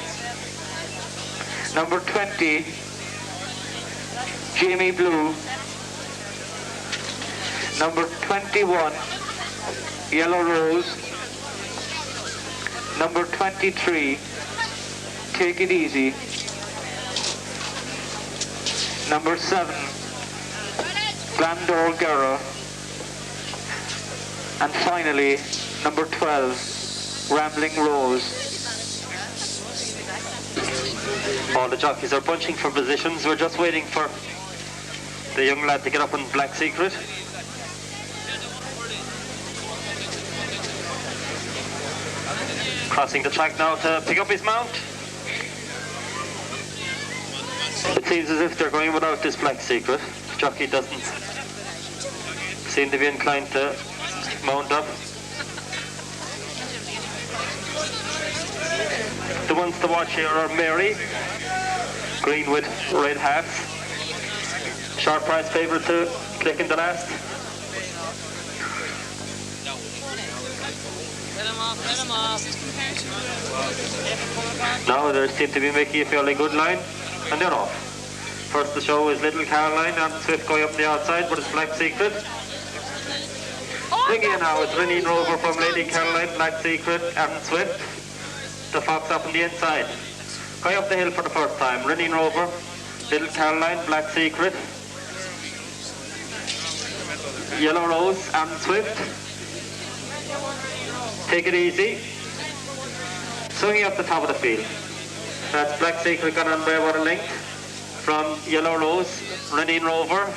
Number 20, Jamie Blue. Number 21, Yellow Rose. Number 23, Take It Easy. Number 7, Glandor Guerra. And finally, number 12, Rambling Rose. All the jockeys are bunching for positions. We're just waiting for the young lad to get up in Black Secret. Crossing the track now to pick up his mount. It seems as if they're going without this Black Secret. The jockey doesn't seem to be inclined to mount up. The ones to watch here are Mary, green with red hats. Short price favourite to click in the last. Now they seem to be making a fairly good line, and they're off. First the show is Little Caroline and Swift going up the outside, but it's Black Secret. Bringing in now is Renine Rover from Lady Caroline, Black Secret, and Swift. The Fox up on the inside. Going up the hill for the first time. Renine Rover, Little Caroline, Black Secret, Yellow Rose, and Swift. Take It Easy. Swinging up the top of the field. That's Black Secret gone on by about a length from Yellow Rose, Renine Rover,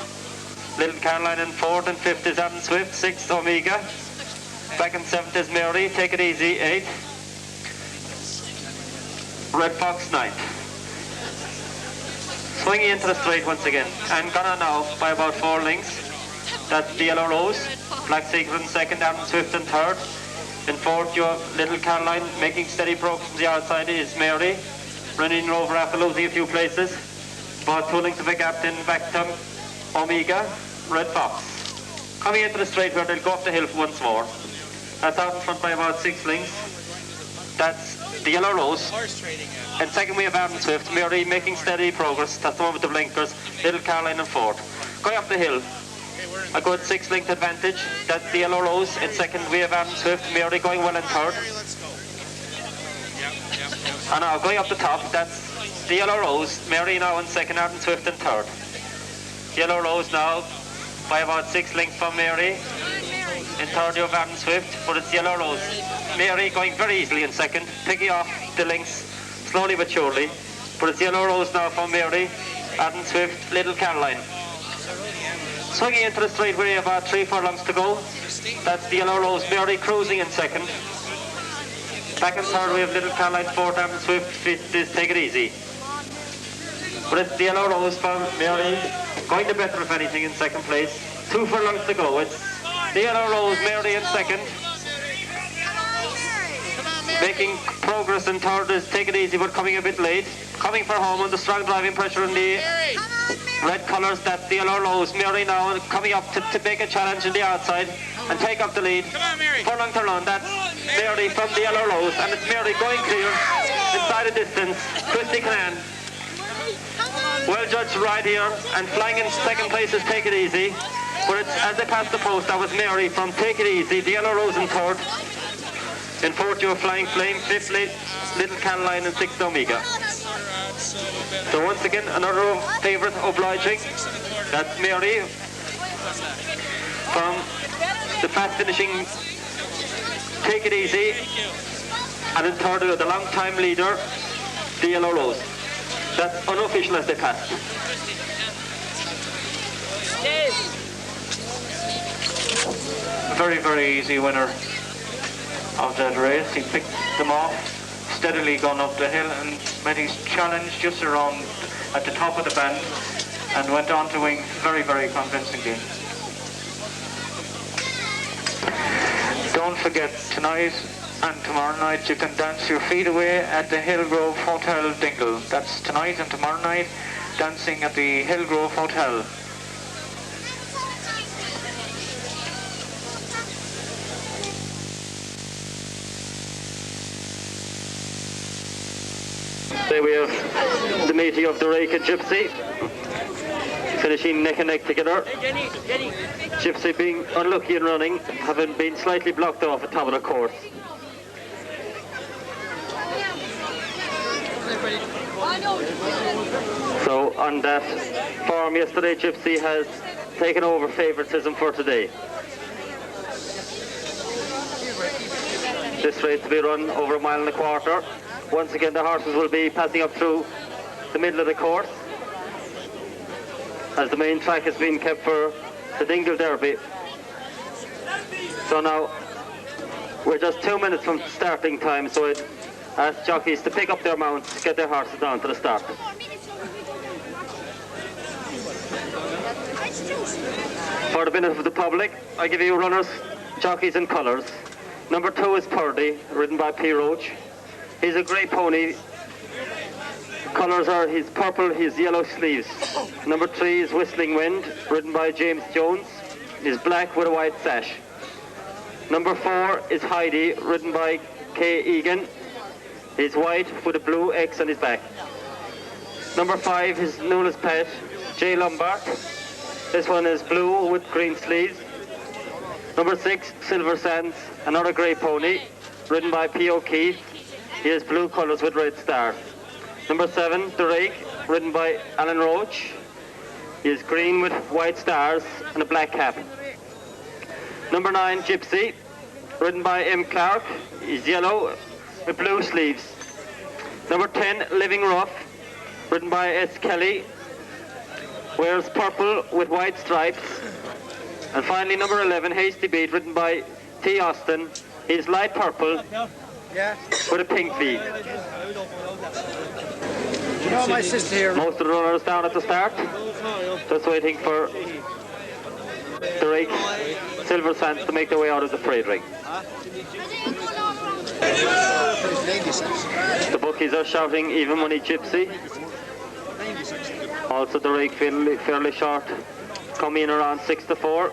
Little Caroline in 4th, and 5th is Adam Swift, 6th Omega. Back in 7th is Mary, Take It Easy, 8th. Red Fox, 9th. Swinging into the straight once again, and gone on now by about 4 lengths. That's the Yellow Rose, Black Secret in 2nd, Adam Swift in 3rd. In 4th you have Little Caroline, making steady progress from the outside is Mary. Running over after losing a few places. About 2 lengths of a gap then back to Omega, Red Fox. Coming into the straight where they'll go up the hill once more. That's out in front by about 6 lengths. That's the Yellow Rose. In 2nd we have Adam Swift, Mary making steady progress. That's the one with the blinkers. Little Caroline in 4th. Going up the hill. A good 6 length advantage. That's the Yellow Rose. In 2nd we have Adam Swift, Mary going well in 3rd. And now going up the top, that's the Yellow Rose, Mary now in 2nd, Adam Swift in 3rd. Yellow Rose now by about 6 lengths from Mary. In 3rd you have Adam Swift, but it's Yellow Rose. Mary going very easily in 2nd, picking off the lengths slowly but surely. But it's Yellow Rose now from Mary, Adam Swift, Little Caroline. Swinging into the straight where you have about 3 furlongs to go. That's the Yellow Rose, Mary cruising in 2nd. Back in 3rd we have Little Caroline, 4th, Adam Swift, 5th is Take It Easy. But it's the Yellow Rose from Mary, going to better if anything in 2nd place. 2 furlongs to go. It's the Yellow Rose, Mary in 2nd. Making progress in 3rd is Take It Easy, but coming a bit late. Coming for home under strong driving pressure in the red colours. That's the Yellow Rose, Mary now coming up to make a challenge in the outside and take up the lead. Furlong to run, that's Mary from the Yellow Rose, and it's Mary going clear inside a distance. Christy Clan. Well judged right here, and flying in 2nd place is Take It Easy. But it's, as they passed the post, that was Mary from Take It Easy, the Yellow Rose in 3rd. In 4th you have Flying Flame, 5th Little Caroline, and 6th Omega. So once again, another favourite obliging. That's Mary from the fast finishing Take It Easy. And in 3rd, the long time leader, the Yellow Rose. That's unofficial as they passed. Very, very easy winner of that race. He picked them off, steadily gone up the hill and met his challenge just around at the top of the band and went on to win very, very convincingly. Don't forget, tonight and tomorrow night you can dance your feet away at the Hillgrove Hotel Dingle. That's tonight and tomorrow night, dancing at the Hillgrove Hotel. Yesterday we have the meeting of the Rake and Gypsy, finishing neck and neck together. Gypsy being unlucky in running, having been slightly blocked off at top of the course. So on that form yesterday, Gypsy has taken over favouritism for today. This race to be run over a mile and a quarter. Once again, the horses will be passing up through the middle of the course, as the main track has been kept for the Dingle Derby. So now we're just 2 minutes from starting time, so I'd ask jockeys to pick up their mounts, get their horses down to the start. For the benefit of the public, I give you runners, jockeys and colours. Number 2 is Purdy, ridden by P. Roach. He's a grey pony. Colours are his purple, his yellow sleeves. Number 3 is Whistling Wind, ridden by James Jones. He's black with a white sash. Number 4 is Heidi, ridden by K. Egan. He's white with a blue X on his back. Number 5 is Nuna's Pet, J. Lombard. This one is blue with green sleeves. Number 6, Silver Sands, another grey pony, ridden by P. O'Keefe. He has blue colours with red stars. Number 7, The Rake, ridden by Alan Roach. He is green with white stars and a black cap. Number 9, Gypsy, ridden by M. Clark. He's yellow with blue sleeves. Number 10, Living Rough, ridden by S. Kelly. Wears purple with white stripes. And finally, number 11, Hasty Beat, ridden by T. Austin. He's light purple with a pink V. You know my sister here. Most of the runners down at the start. Just waiting for the Rake, Silver Sands to make their way out of the parade ring. The bookies are shouting even money Gypsy. Also the Rake fairly short, coming in around 6-4.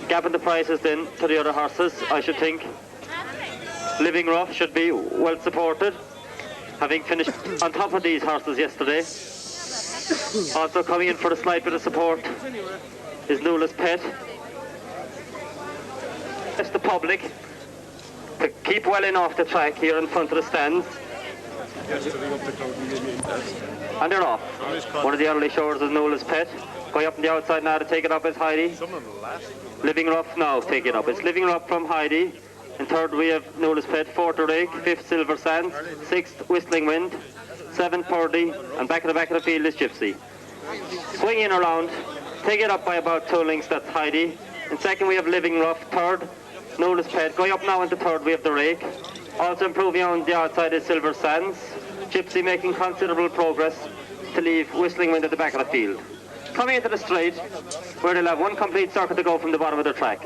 Gapping the prices then to the other horses, I should think. Living Rough should be well supported, having finished on top of these horses yesterday. Also coming in for a slight bit of support is Nuna's Pet. It's the public to keep well in off the track here in front of the stands. And they're off. One of the early showers is Nuna's Pet. Going up on the outside now to take it up is Heidi. Living Rough now take it up. It's Living Rough from Heidi. In third we have Nuna's Pet, 4th The Rake, 5th Silver Sands, 6th Whistling Wind, 7th Purdy, and back of the field is Gypsy. Swinging around, take it up by about 2 lengths, that's Heidi. In second we have Living Rough, third Nuna's Pet. Going up now into third we have The Rake. Also improving on the outside is Silver Sands. Gypsy making considerable progress to leave Whistling Wind at the back of the field. Coming into the straight, where they'll have one complete circuit to go from the bottom of the track.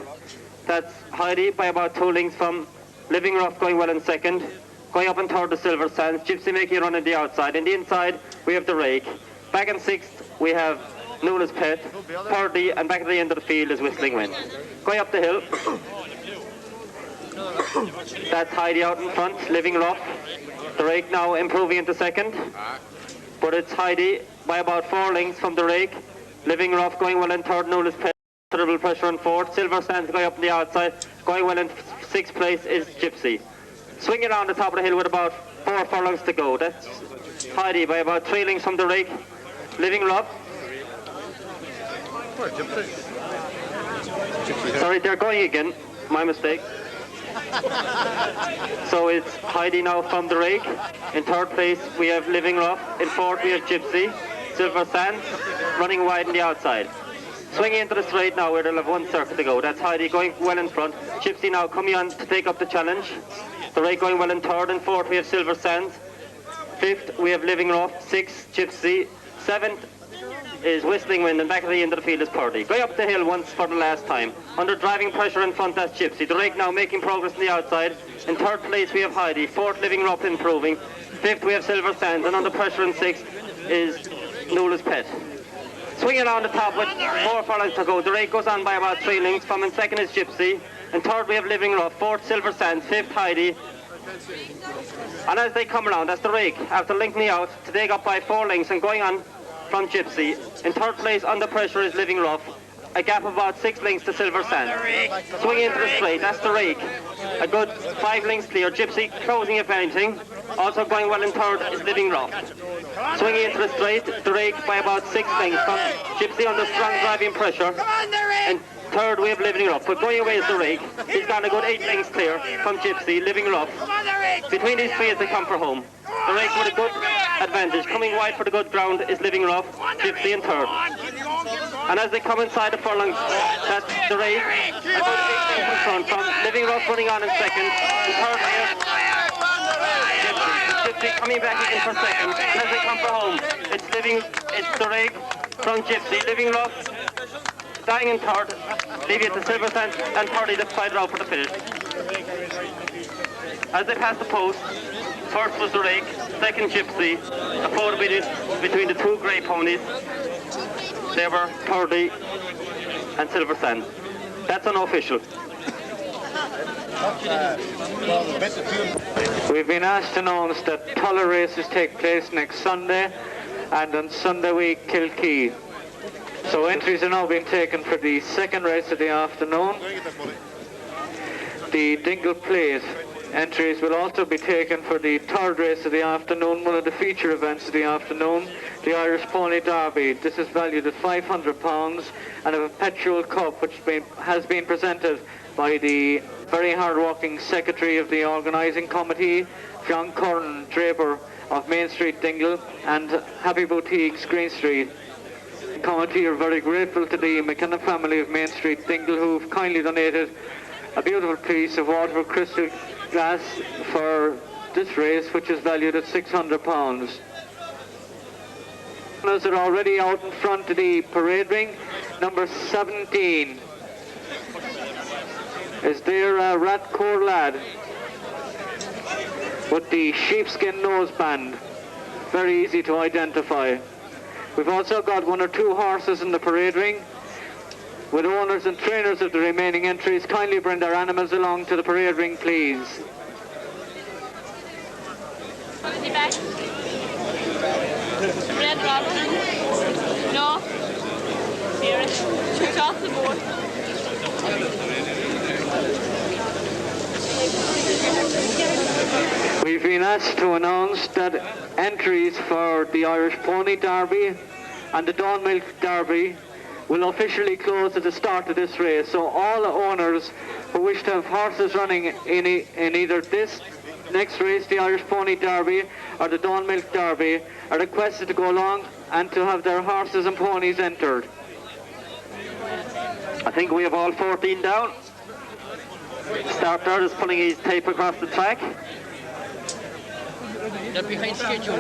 That's Heidi by about 2 lengths from Living Rough going well in second. Going up in third to Silver Sands. Gypsy making a run on the outside. In the inside, we have The Rake. Back in 6th, we have Nuna's Pet, Purdy, and back at the end of the field is Whistling Wind. Going up the hill, that's Heidi out in front, Living Rough. The Rake now improving into second. But it's Heidi by about 4 lengths from The Rake. Living Rough going well in third, Nuna's Pet. Considerable pressure on fourth. Silver Sands going up on the outside. Going well in 6th place is Gypsy. Swinging around the top of the hill with about 4 furlongs to go. That's Heidi by about 3 lengths from The Rake. Living Rough. Sorry, they're going again. My mistake. So it's Heidi now from The Rake. In third place we have Living Rough. In fourth we have Gypsy. Silver Sands running wide on the outside. Swinging into the straight now where they'll have 1 circuit to go. That's Heidi going well in front. Gypsy now coming on to take up the challenge. The Rake going well in third. In fourth we have Silver Sands. 5th we have Living Rough. 6th Gypsy. 7th is Whistling Wind, and back at the end of the field is Purdy. Going up the hill once for the last time. Under driving pressure in front, that's Gypsy. The Rake now making progress on the outside. In third place we have Heidi. 4th Living Rough improving. 5th we have Silver Sands, and under pressure in 6th is Nuna's Pet. Swinging around the top with 4 furlongs to go. The Rake goes on by about 3 lengths. From in second is Gypsy. In third we have Living Rough. 4th Silver Sands. 5th Heidi. And as they come around, that's the rake, after linking me out to dig up by 4 lengths and going on from Gypsy. In third place, under pressure, is Living Rough. A gap of about 6 lengths to Silver Sand. Swinging into the straight, that's the rake. A good 5 lengths clear. Gypsy closing if anything. Also going well in third is Living Rough. Swinging into the straight, the rake by about 6 lengths from Gypsy under strong driving pressure. And third we have Living Rough, but going away is the rake. He's got a good 8 lengths clear from Gypsy, Living Rough. Between these three as they come for home. The rake with a good advantage. Coming wide for the good ground is Living Rough, Gypsy in third. And as they come inside the furlong, that's the rake. A good 8 lengths in front from Living Rough running on in second. In third here, Gypsy coming back again for second. And as they come for home, it's the rake from Gypsy, Living Rough. Dying in third, leaving it to Silver Sand and 30 the final out for the finish. As they pass the post, first was the rake, second Gypsy, a photo between the 2 grey ponies. They were 30 and Silver Sand. That's unofficial. We've been asked to announce that Dingle Races take place next Sunday, and on Sunday week Kilkee. So entries are now being taken for the second race of the afternoon, the Dingle Plate. Entries will also be taken for the third race of the afternoon, one of the feature events of the afternoon, the Irish Pony Derby. This is valued at £500 and a perpetual cup which has been presented by the very hard-working secretary of the organising committee, John Curran, Draper of Main Street Dingle, and Happy Boutiques, Green Street. The committee are very grateful to the McKenna family of Main Street Dingle, who've kindly donated a beautiful piece of water crystal glass for this race, which is valued at £600. Runners are already out in front of the parade ring. Number 17 is their Ratcore lad with the sheepskin noseband. Very easy to identify. We've also got 1 or 2 horses in the parade ring. Would owners and trainers of the remaining entries kindly bring their animals along to the parade ring, please? Red Robin? No. Here. She's off the board. We've been asked to announce that entries for the Irish Pony Derby and the Dawn Milk Derby will officially close at the start of this race. So all owners who wish to have horses running in either this next race, the Irish Pony Derby or the Dawn Milk Derby, are requested to go along and to have their horses and ponies entered. I think we have all 14 down. Starter is pulling his tape across the track. They're behind schedule.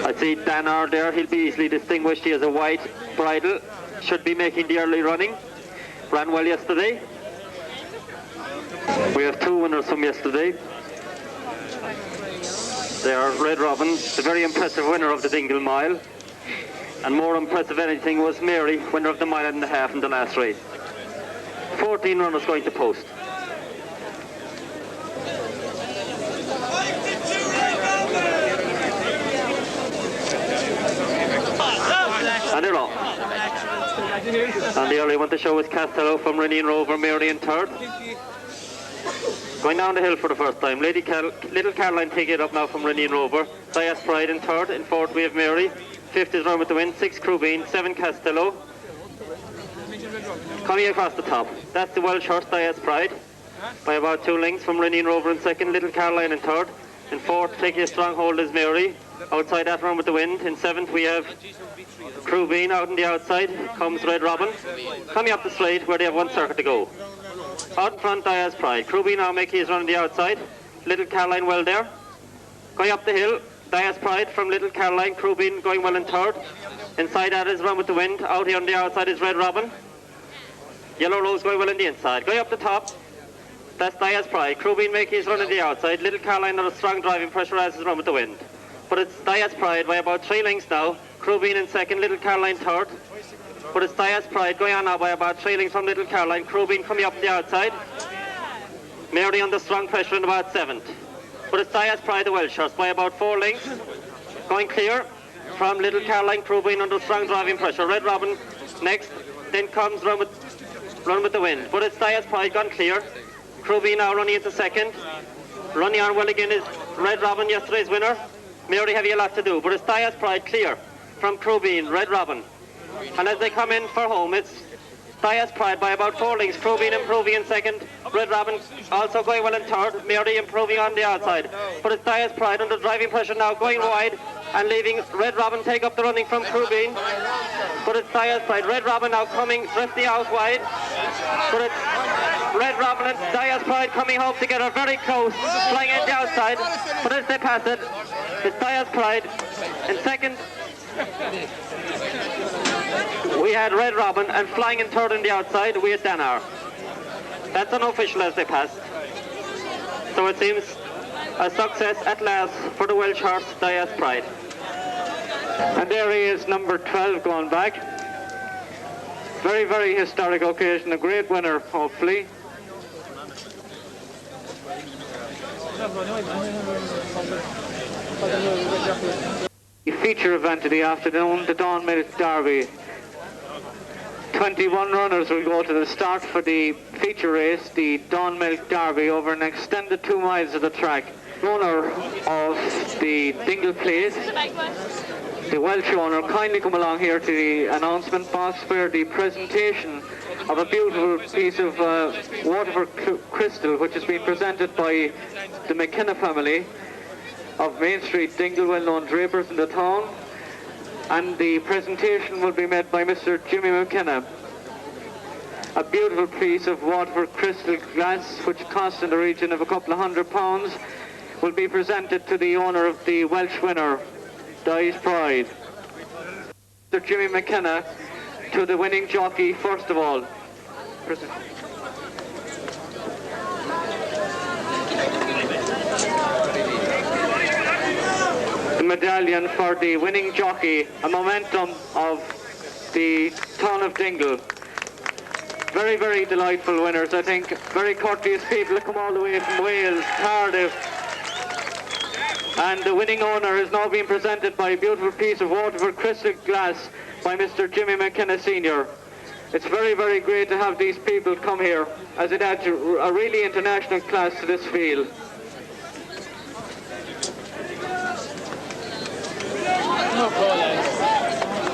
I see Dan R there, he'll be easily distinguished. He has a white bridle, should be making the early running. Ran well yesterday. We have 2 winners from yesterday. They are Red Robin, the very impressive winner of the Dingle Mile. And more impressive than anything was Mary, winner of the mile and a half in the last race. 14 runners going to post. And they're off. And the early one to show is Castello from Renine Rover, Mary in third. Going down the hill for the first time. Little Caroline taking it up now from Renine Rover. Dias Pride in third. In fourth we have Mary. Fifth is Run with the Wind. 6 Crubine. 7 Castello. Coming across the top. That's the Welsh horse Dias Pride. By about 2 lengths from Renine Rover in second. Little Caroline in third. In fourth, taking a strong hold is Mary. Outside that, Run with the Wind. In seventh we have Crubine. Out on the outside comes Red Robin. Coming up the straight where they have 1 circuit to go. Out in front, Dias Pride. Crubine now making his run on the outside. Little Caroline well there. Going up the hill, Dias Pride from Little Caroline. Crubine going well in third. Inside that is Run with the Wind. Out here on the outside is Red Robin. Yellow Rose going well on the inside. Going up the top, that's Dias Pride. Crubine making his run on the outside. Little Caroline under strong driving pressure as his Run with the Wind. But it's Dias Pride by about 3 lengths now. Crubine in second, Little Caroline third. But it's Dias Pride going on now by about 3 lengths from Little Caroline. Crubine coming up the outside. Mary under strong pressure in about 7th. But it's Dias Pride, the Welsh horse, by about 4 lengths. Going clear from Little Caroline Crubine under strong driving pressure. Red Robin next, then comes Run with the Wind. But it's Dias Pride gone clear. Crubine now running into 2nd. Running on well again is Red Robin, yesterday's winner. Mary have a lot to do, but it's Dias Pride clear from Crubine, Red Robin. And as they come in for home, it's Dias Pride by about 4 lengths. Crubine improving in 2nd. Red Robin also going well in 3rd. Mary improving on the outside. But it's Dias Pride under driving pressure now, going wide and leaving Red Robin take up the running from Crubine. But it's Dias Pride. Red Robin now coming drifting out wide. But it's Red Robin and Dias Pride coming home together very close, flying in the outside. But as they pass it, it's Dias Pride in 2nd. We had Red Robin, and flying in 3rd in the outside, we had Danar. That's unofficial as they passed. So it seems a success at last for the Welsh horse, Dias Pride. And there he is, number 12, going back. Very, very historic occasion, a great winner, hopefully. The feature event of the afternoon, the Dawn Milk Derby. 21 runners will go to the start for the feature race, the Dawn Milk Derby, over an extended 2 miles of the track. Owner of the Dingle Place, the Welsh owner, kindly come along here to the announcement box where the presentation of a beautiful piece of Waterford crystal, which has been presented by the McKenna family of Main Street Dingle, well-known drapers in the town. And the presentation will be made by Mr. Jimmy McKenna. A beautiful piece of Waterford crystal glass, which costs in the region of a couple of £100, will be presented to the owner of the Welsh winner, Dias Pride. Mr. Jimmy McKenna to the winning jockey first of all. The medallion for the winning jockey, a momentum of the town of Dingle. Very, very delightful winners, I think. Very courteous people that come all the way from Wales, Cardiff. And the winning owner is now being presented by a beautiful piece of Waterford crystal glass by Mr. Jimmy McKenna Sr. It's very, very great to have these people come here, as it adds a really international class to this field.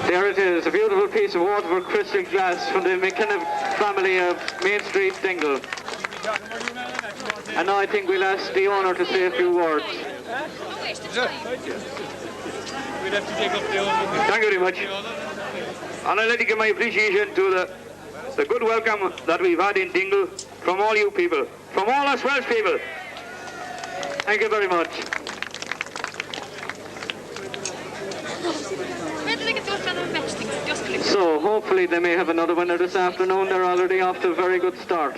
There it is, a beautiful piece of Waterford crystal glass from the McKenna family of Main Street Dingle. And now I think we'll ask the owner to say a few words. Thank you very much. And I'd like to give my appreciation to the good welcome that we've had in Dingle from all you people, from all us Welsh people. Thank you very much. So hopefully they may have another winner this afternoon. They're already off to a very good start.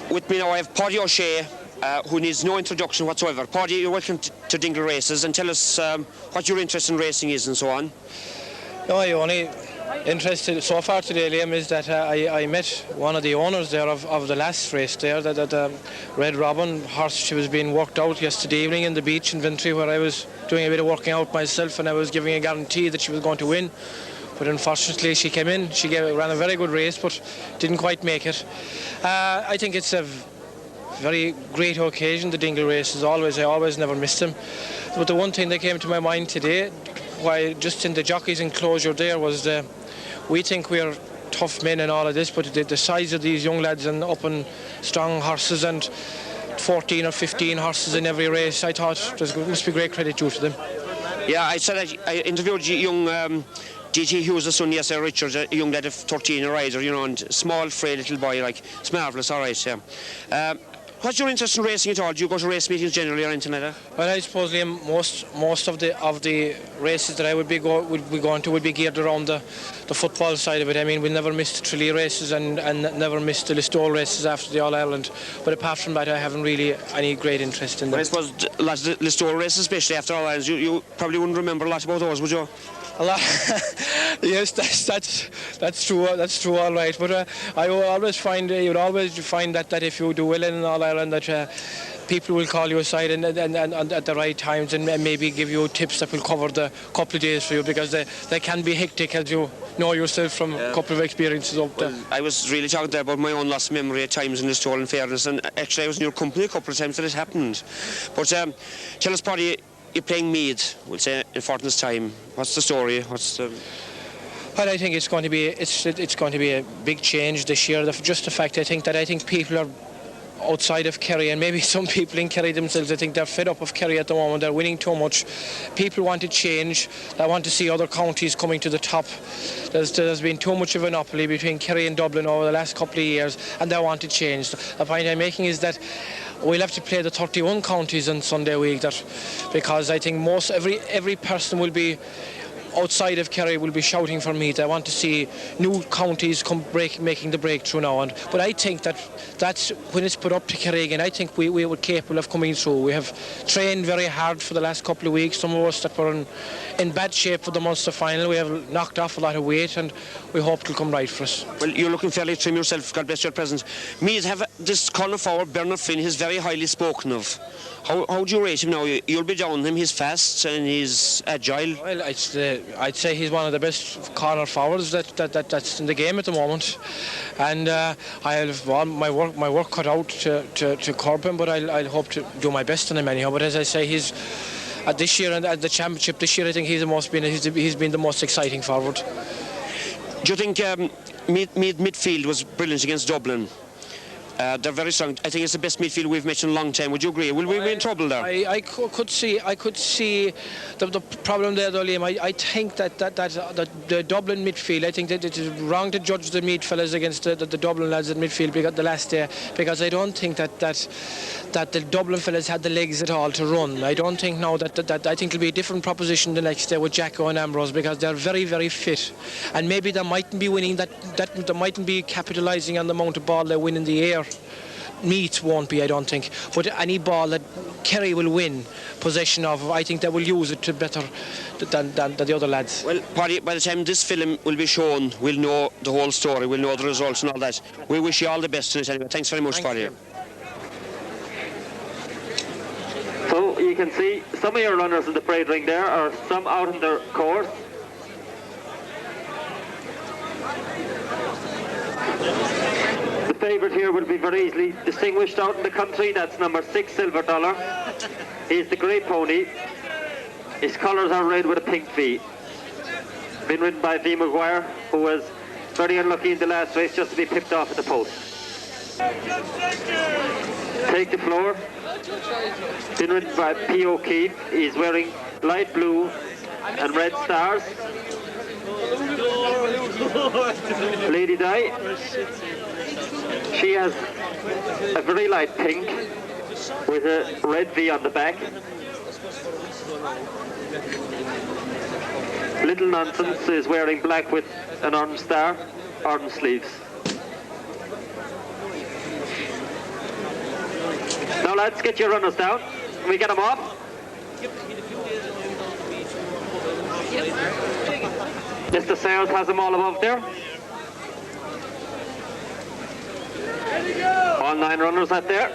With me now I have Paddy O'Shea, who needs no introduction whatsoever. Paddy, you're welcome to Dingle Races, and tell us what your interest in racing is and so on. No, I only interested so far today, Liam, is that I met one of the owners there of the last race there, that Red Robin horse. She was being worked out yesterday evening in the beach in Vintry, where I was doing a bit of working out myself, and I was giving a guarantee that she was going to win. But unfortunately she came in, ran a very good race, but didn't quite make it. I think it's a very great occasion, the Dingle Races. I always never missed them. But the one thing that came to my mind today, while just in the jockey's enclosure there, was we think we're tough men and all of this, but the size of these young lads and up and strong horses, and 14 or 15 horses in every race, I thought there must be great credit due to them. Yeah, I interviewed young D.G. Hughes' son yesterday, Richard, a young lad of 13, a rider, you know, and small, frail little boy, like, it's marvellous, all right, yeah. What's your interest in racing at all? Do you go to race meetings generally or anything like that? Well, I suppose, Liam, most of the races that I would be going to would be geared around the football side of it. I mean, we never missed the Tralee races and never missed the Listowel races after the All-Ireland. But apart from that, I haven't really any great interest in them. Well, I suppose lots of the Listowel races, especially after All-Ireland, you probably wouldn't remember a lot about those, would you? A Yes, that's true. That's true, all right. But I will always find you'll always find that if you do well in All Ireland, that people will call you aside and at the right times and maybe give you tips that will cover the couple of days for you, because they can be hectic, as you know yourself from a couple of experiences up there. I was really talking there about my own lost memory at times in the stall, in fairness, and actually I was in your company a couple of times that it happened. But tell us, Paddy, you're playing Meath, we'll say, in Fortin's time. What's the story? Well, I think it's going to be a big change this year. Just the fact I think people are outside of Kerry, and maybe some people in Kerry themselves, I think they're fed up of Kerry at the moment. They're winning too much. People want to change. They want to see other counties coming to the top. There's been too much of a monopoly between Kerry and Dublin over the last couple of years, and they want to change. The point I'm making is that we'll have to play the 31 counties on Sunday week, because I think every person will be outside of Kerry will be shouting for Meath. I want to see new counties making the breakthrough now. But I think that's when it's put up to Kerry again, I think we were capable of coming through. We have trained very hard for the last couple of weeks. Some of us that were in bad shape for the Munster final, we have knocked off a lot of weight, and we hope it'll come right for us. Well, you're looking fairly trim yourself. God bless your presence. Meath have this corner forward, Bernard Flynn, he's very highly spoken of. How do you rate him now? You'll be down him. He's fast and he's agile. Well, I'd say he's one of the best corner forwards that's in the game at the moment, and I have my work cut out to curb him, but I'll hope to do my best on him anyhow. But as I say, he's this year and at the championship this year, I think he's been the most exciting forward. Do you think midfield was brilliant against Dublin? They're very strong. I think it's the best midfield we've met in a long time. Would you agree? Will we be in trouble there? I could see the problem there, though, Liam. I think that the Dublin midfield, I think that it is wrong to judge the Meath fellas against the Dublin lads at midfield the last day, because I don't think that the Dublin fellas had the legs at all to run. I don't think now that I think it'll be a different proposition the next day with Jacko and Ambrose, because they're very, very fit, and maybe they mightn't be winning that they mightn't be capitalising on the amount of ball they win in the air. Meath won't be, I don't think, but any ball that Kerry will win possession of, I think they will use it to better than the other lads. Well, Paddy, by the time this film will be shown, we'll know the whole story, we'll know the results and all that. We wish you all the best tonight anyway. Thanks very much, Paddy. So you can see some of your runners in the parade ring there are some out in their course. The favourite here will be very easily distinguished out in the country. That's number 6, Silver Dollar. He's the great pony. His colours are red with a pink V. Been ridden by V. Maguire, who was very unlucky in the last race just to be pipped off at the post. Take the Floor. Been ridden by P. O'Keefe. He's wearing light blue and red stars. Lady Di. She has a very light pink with a red V on the back. Little Nonsense is wearing black with an orange star, orange sleeves. Now lads, get your runners down. Can we get them off? Mr. Sayers has them all above there. All 9 runners out there.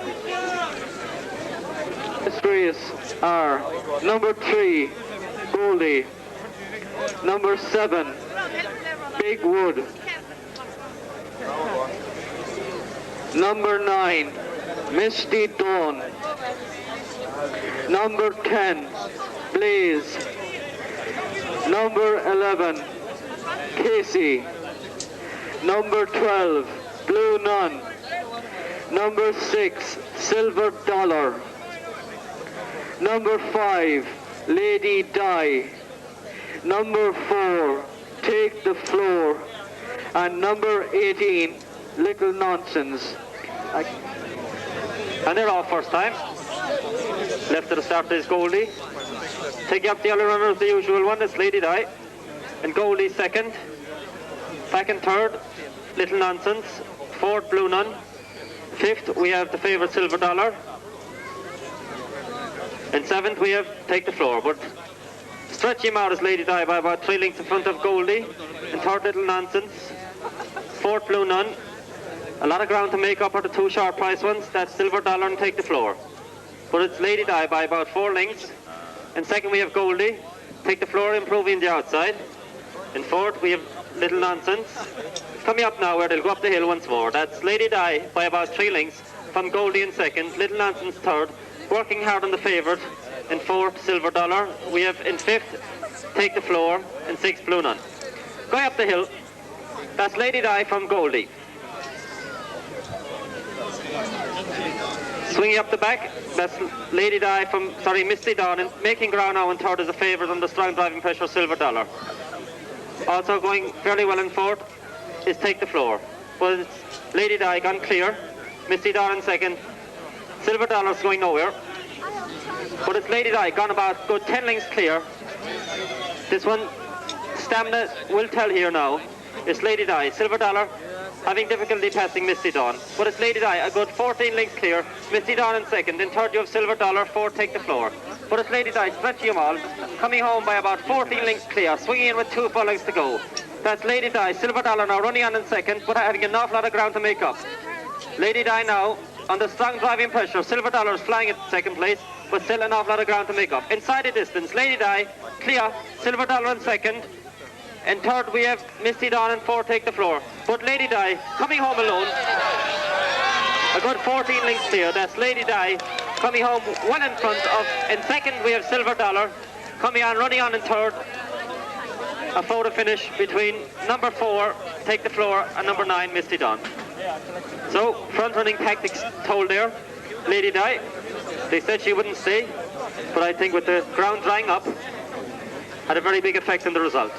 This race are number 3, Goldie, number 7, Big Wood, number 9, Misty Dawn, number 10, Blaze, number 11, Casey, number 12, Blue Nun, number 6, Silver Dollar, number 5, Lady Di, number 4, Take the Floor, and number 18, Little Nonsense. And they're off first time. Left at the start is Goldie. Taking up the other runners, the usual one, is Lady Di. And Goldie second. Back in third, Little Nonsense. Fourth, Blue Nun. Fifth, we have the favourite Silver Dollar. And seventh, we have Take the Floor. But Stretch him out as Lady Di by about 3 lengths in front of Goldie. And third, Little Nonsense. Fourth, Blue Nun. A lot of ground to make up for the 2 short price ones. That's Silver Dollar and Take the Floor. But it's Lady Di by about 4 lengths. And second, we have Goldie. Take the Floor, improving the outside. In fourth, we have Little Nonsense. Coming up now where they'll go up the hill once more. That's Lady Di by about 3 lengths from Goldie in second, Little Nonsense third, working hard on the favourite. In fourth, Silver Dollar. We have in fifth, Take the Floor, and sixth, Blue Nun. Going up the hill, that's Lady Di from Goldie. Swinging up the back, that's Lady Di from, Misty Dawn, and making ground now in third as a favourite under strong driving pressure, Silver Dollar. Also going fairly well in fourth is Take the Floor. Well, it's Lady Di gone clear, Misty Dawn in second, Silver Dollar's going nowhere. But it's Lady Di gone about good 10 lengths clear. This one, stamina will tell here now. It's Lady Di, Silver Dollar having difficulty passing Misty Dawn. But it's Lady Di, a good 14 lengths clear. Misty Dawn in second. In third you have Silver Dollar, fourth Take the Floor. But it's Lady Di, stretching them all, coming home by about 14 lengths clear, swinging in with 2 furlongs to go. That's Lady Di, Silver Dollar now running on in second, but having an awful lot of ground to make up. Lady Di now under strong driving pressure. Silver Dollar is flying at second place, but still an awful lot of ground to make up. Inside the distance, Lady Di, clear, Silver Dollar in second. In third we have Misty Dawn and fourth Take the Floor. But Lady Di coming home alone. A good 14 lengths clear. That's Lady Di coming home well in front of. In second we have Silver Dollar coming on, running on in third. A photo finish between number 4 Take the Floor and number 9 Misty Dawn. So front running tactics told there. Lady Di, they said she wouldn't stay, but I think with the ground drying up had a very big effect on the result.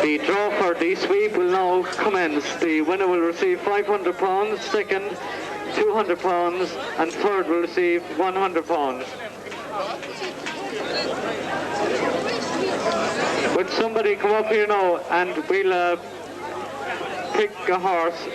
The draw for the sweep will now commence. The winner will receive £500, second £200, and third will receive £100. Would somebody come up here now and we'll pick a horse.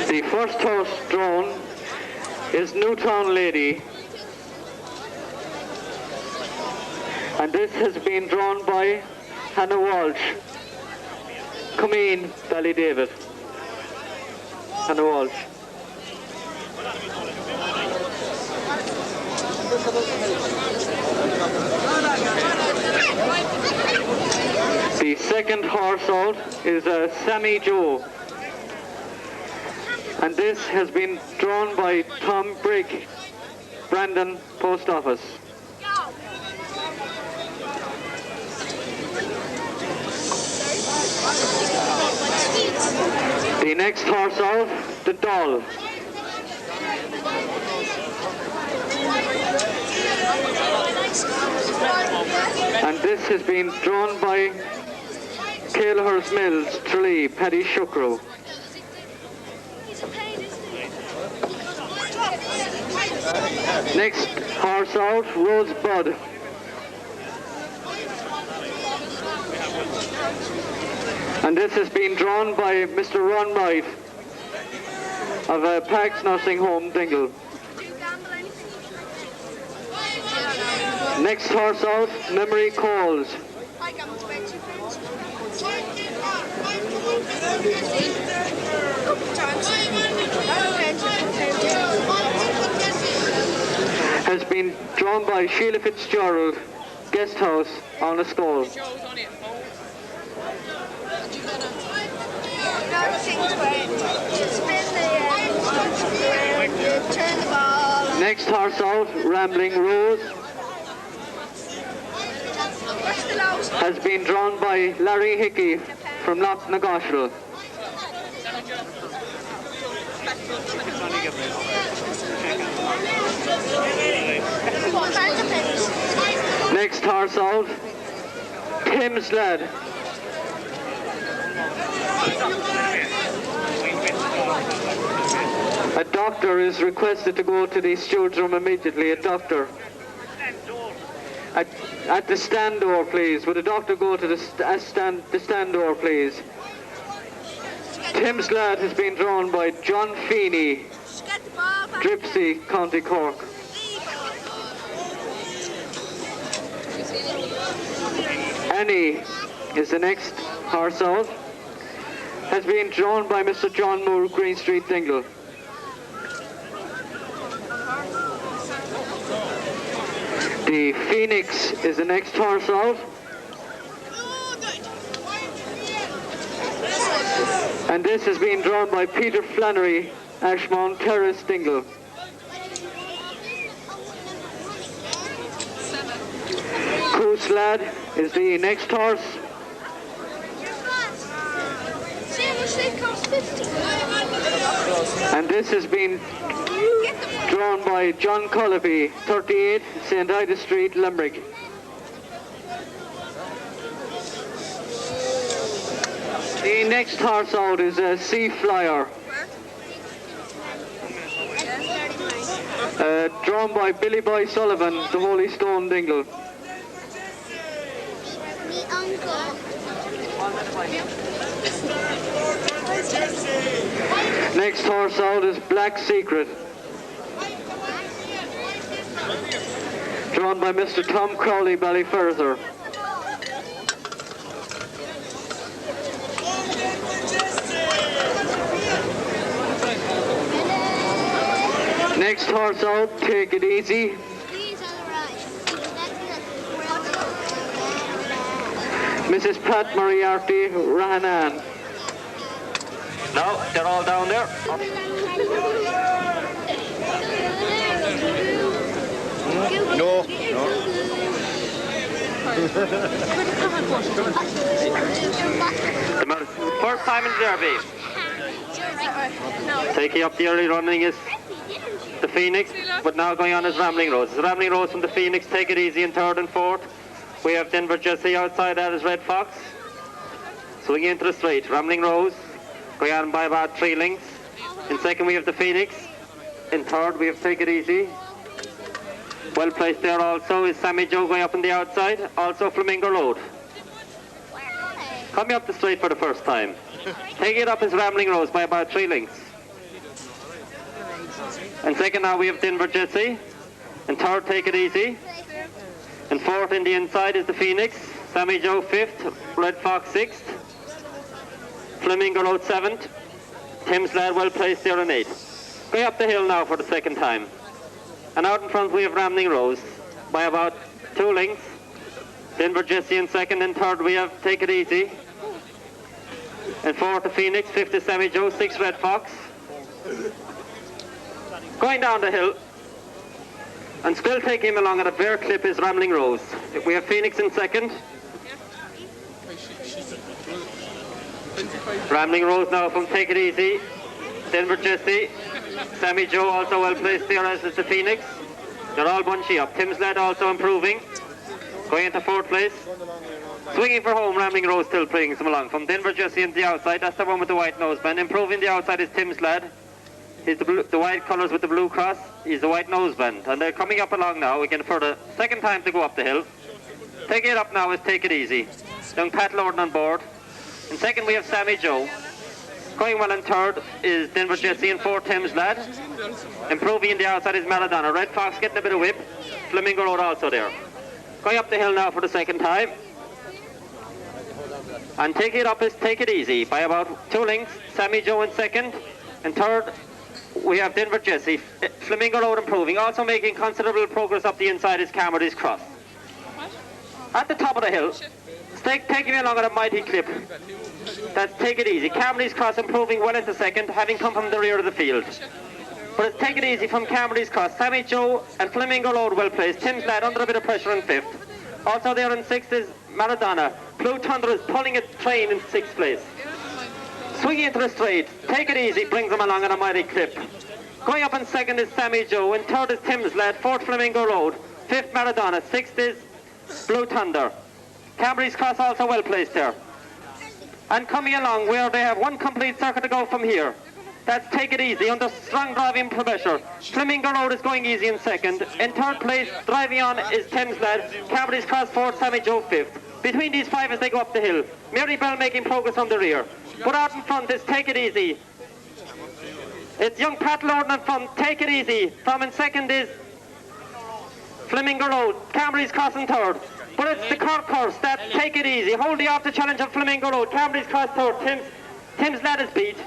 The first horse drawn is Newtown Lady, and this has been drawn by Hannah Walsh. Come in, Ballydavid. Hannah Walsh. The second horse out is Sammy Joe, and this has been drawn by Tom Brigg, Brandon Post Office. The next horse out, the Doll. And this has been drawn by Caelhurst Mills, Tralee, Paddy Shukro. Next horse out, Rosebud. And this has been drawn by Mr. Ron Wright of Pax Nursing Home, Dingle. Next horse out, Memory Calls. Has been drawn by Sheila Fitzgerald, Guest House on a Skull. Next horse out, Rambling Rose, has been drawn by Larry Hickey from Lochnagoshel. Next horse out, Tim's Lad, A doctor is requested to go to the steward's room immediately. A doctor. At the stand door, please. Would a doctor go to the stand door, please? Tim's lad has been drawn by John Feeney, Dripsey, County Cork. Annie is the next horse out. Has been drawn by Mr. John Moore, Green Street, Dingle. The Phoenix is the next horse out. And this has been drawn by Peter Flannery, Ashmount Terrace, Dingle. Coos Lad is the next horse. And this has been drawn by John Cullaby, 38, St. Ida Street, Limerick. The next horse out is a Sea Flyer, drawn by Billy Boy Sullivan, the Holy Stone, Dingle. Next horse out is Black Secret, drawn by Mr. Tom Crowley, Ballyferther. Next horse out, Take It Easy, Mrs. Pat Moriarty, Rahanan. No, they're all down there. No. First time in Derby. Taking up the early running is the Phoenix, but now going on is Rambling Rose. Rambling Rose from the Phoenix, Take It Easy in third and fourth. We have Denver Jesse outside, that is Red Fox. Swinging into the straight, Rambling Rose, going on by about 3 lengths. In second we have the Phoenix. In third we have Take It Easy. Well placed there also is Sammy Joe going up on the outside. Also Flamingo Road. Coming up the straight for the first time. Taking it up is Rambling Rose by about 3 lengths. In second now we have Denver Jesse. In third, Take It Easy. In fourth in the inside is the Phoenix. Sammy Joe 5th. Red Fox 6th. Flamingo Road 7th. Tim's Lad well placed there in 8th. Going up the hill now for the second time. And out in front we have Rambling Rose by about 2 lengths. Denver Jesse in second. In third we have Take It Easy. In fourth the Phoenix. 5th is Sammy Joe. 6th Red Fox. Going down the hill and still taking him along at a bare clip is Rambling Rose. We have Phoenix in second. Rambling Rose now from Take It Easy. Denver Jesse. Sammy Joe also well placed there, as is the Phoenix. They're all bunchy up. Tim's Lad also improving. Going into fourth place. Swinging for home, Rambling Rose still bringing some along. From Denver Jesse into the outside, that's the one with the white noseband. Improving the outside is Tim's Lad. He's the white colours with the blue cross. He's the white noseband. And they're coming up along now again for the second time to go up the hill. Taking it up now is Take It Easy. Young Pat Lorden on board. In second we have Sammy Joe. Going well in third is Denver Jesse. In fourth, Tim's Lad. Improving in the outside is Maradona. Red Fox getting a bit of whip. Flamingo Road also there. Going up the hill now for the second time. And taking it up is Take It Easy by about 2 lengths. Sammy Joe in second. In third we have Denver Jesse. Flamingo Road improving. Also making considerable progress up the inside is Cameron's Cross. At the top of the hill, taking me along at a mighty clip. That's Take It Easy. Cameron's Cross improving well into second, having come from the rear of the field. But it's Take It Easy from Cameron's Cross. Sammy Joe and Flamingo Road well placed. Tim's Lad under a bit of pressure in 5th. Also there in 6th is Maradona. Blue Thunder is pulling a train in 6th place. Swinging into the straight. Take It Easy brings them along at a mighty clip. Going up in second is Sammy Joe. In third is Tim's Lad. 4th Flamingo Road. 5th Maradona. 6th is Blue Thunder. Cameron's Cross also well placed there. and coming along where they have one complete circuit to go from here. That's Take It Easy under strong driving pressure. Flamingo Road is going easy in second. In third place, driving on is Thames Lad. Cambridge's Cross fourth, Sammy Joe fifth. Between these five as they go up the hill. Mary Bell making progress from the rear. But out in front is Take It Easy. It's young Pat Lorden in front, Take It Easy. From in second is Flamingo Road. Cambridge's Cross in third. But it's the Cork course, that's Take It Easy. Holding off the challenge of Flamingo Road. Cambridge's Cross third. Thames Lad is beat.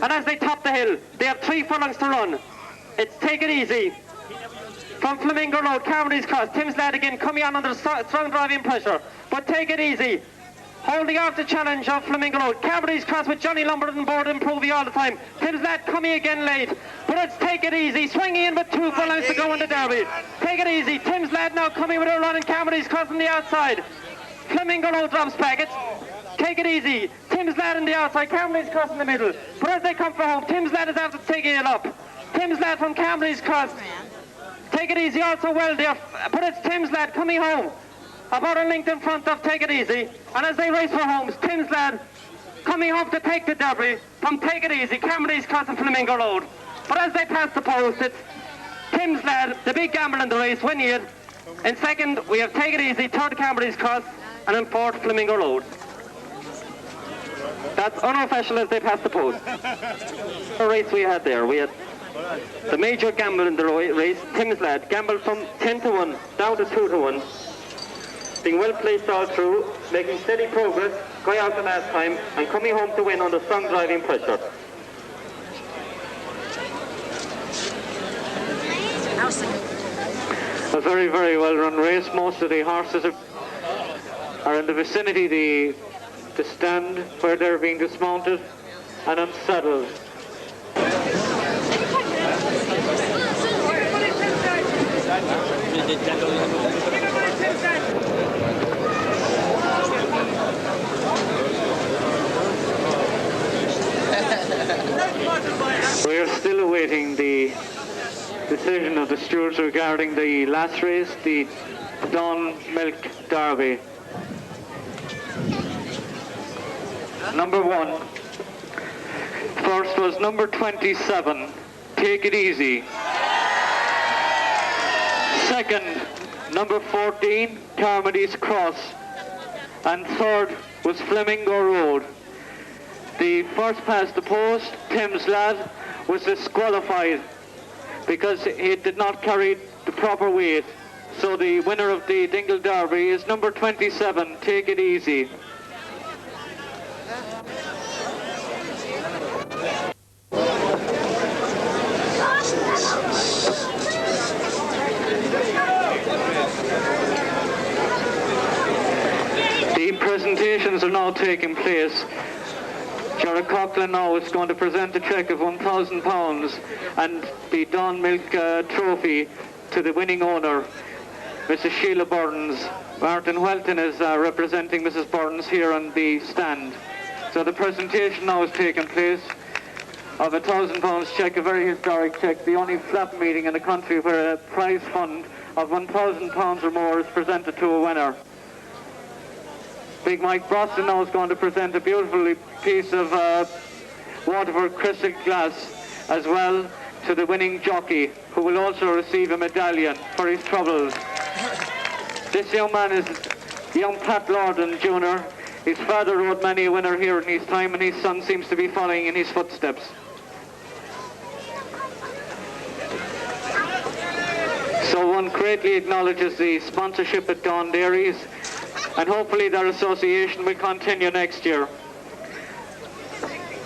And as they top the hill, they have 3 furlongs to run. It's Take It Easy. From Flamingo Road, Cambridge's Cross, Thames Lad again coming on under strong driving pressure. But Take It Easy. Holding off the challenge of Flamingo Road. Cambridge's Cross with Johnny Lumberton board improving all the time. Thames Lad coming again late. But it's Take It Easy. Swinging in with 2 furlongs to go in the derby. Take It Easy. Thames Lad now coming with a run and Cambridge's Cross on the outside. Flamingo Road drops back. It's Take It Easy. Thames Lad on the outside. Cambridge's Cross in the middle. But as they come for home, Thames Lad is after taking it up. Thames Lad from Cambridge's Cross. Take It Easy also well there. But it's Thames Lad coming home. About a length in front of Take It Easy. And as they race for homes, Thames Lad coming home to take the derby from Take It Easy, Cambridge's Cross and Flamingo Road. But as they pass the post, it's Thames Lad, the big gamble in the race, winning it. In second, we have Take It Easy, third Cambridge's Cross, and in fourth, Flamingo Road. That's unofficial as they pass the post. The race we had there, we had the major gamble in the race, Thames Lad, gambled from 10 to 1 down to 2 to 1. Being well placed all through, making steady progress, going out the last time, and coming home to win under strong driving pressure. A very, very well run race. Most of the horses are in the vicinity, the stand where they're being dismounted and unsaddled. We are still awaiting the decision of the stewards regarding the last race, the Dawn Milk Derby. Number 1. First was number 27, Take It Easy. Second, number 14, Carmody's Cross. And third was Flamingo Road. The first past the post, Thames Lad, was disqualified because he did not carry the proper weight. So the winner of the Dingle Derby is number 27, Take It Easy. The presentations are now taking place. Jarrah Coughlin now is going to present a cheque of £1,000 and the Dawn Milk trophy to the winning owner, Mrs. Sheila Burns. Martin Welton is representing Mrs. Burns here on the stand. So the presentation now is taking place of a £1,000 cheque, a very historic cheque, the only flap meeting in the country where a prize fund of £1,000 or more is presented to a winner. Big Mike Broston now is going to present a beautiful piece of Waterford crystal glass as well to the winning jockey, who will also receive a medallion for his troubles. This young man is young Pat Lorden Jr. His father rode many a winner here in his time, and his son seems to be following in his footsteps. So one greatly acknowledges the sponsorship at Dawn Dairies, and hopefully their association will continue next year.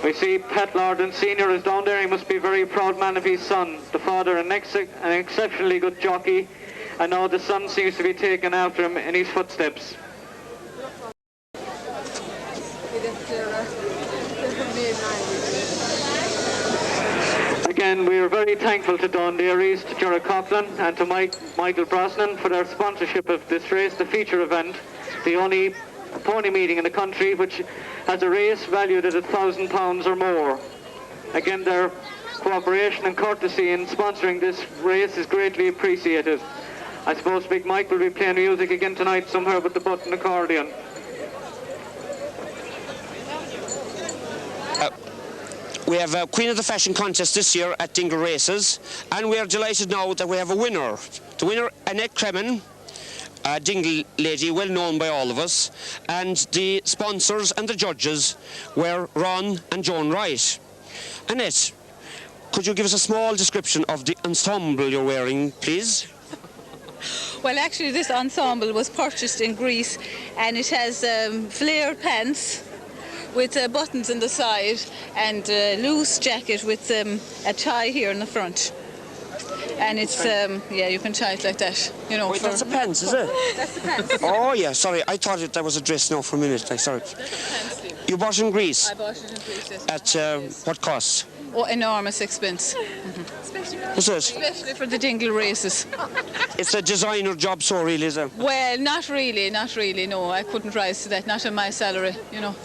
We see Pat Lorden Sr. is down there. He must be a very proud man of his son. The father, an exceptionally good jockey, and now the son seems to be taking after him in his footsteps. Again, we are very thankful to Dawn Dairies, to Jarrah Coughlin and to Michael Brosnan for their sponsorship of this race, the feature event, the only pony meeting in the country which has a race valued at £1,000 or more. Again, their cooperation and courtesy in sponsoring this race is greatly appreciated. I suppose Big Mike will be playing music again tonight somewhere with the button accordion. We have a Queen of the Fashion contest this year at Dingle Races, and we are delighted now that we have a winner. The winner, Annette Cremin, a Dingle lady well known by all of us, and the sponsors and the judges were Ron and Joan Wright. Annette, could you give us a small description of the ensemble you're wearing, please? Well, actually, this ensemble was purchased in Greece, and it has flared pants with buttons on the side and a loose jacket with a tie here in the front. And it's, yeah, you can tie it like that, you know. Wait, that's the pants, is it? That's the pants. Oh, yeah, sorry, I thought that was a dress now for a minute, like, sorry. You bought it in Greece? I bought it in Greece, yes. At what cost? Oh, enormous expense. Is it? Especially for the Dingle Races. It's a designer job, so really, is it? Well, not really, no. I couldn't rise to that, not on my salary, you know.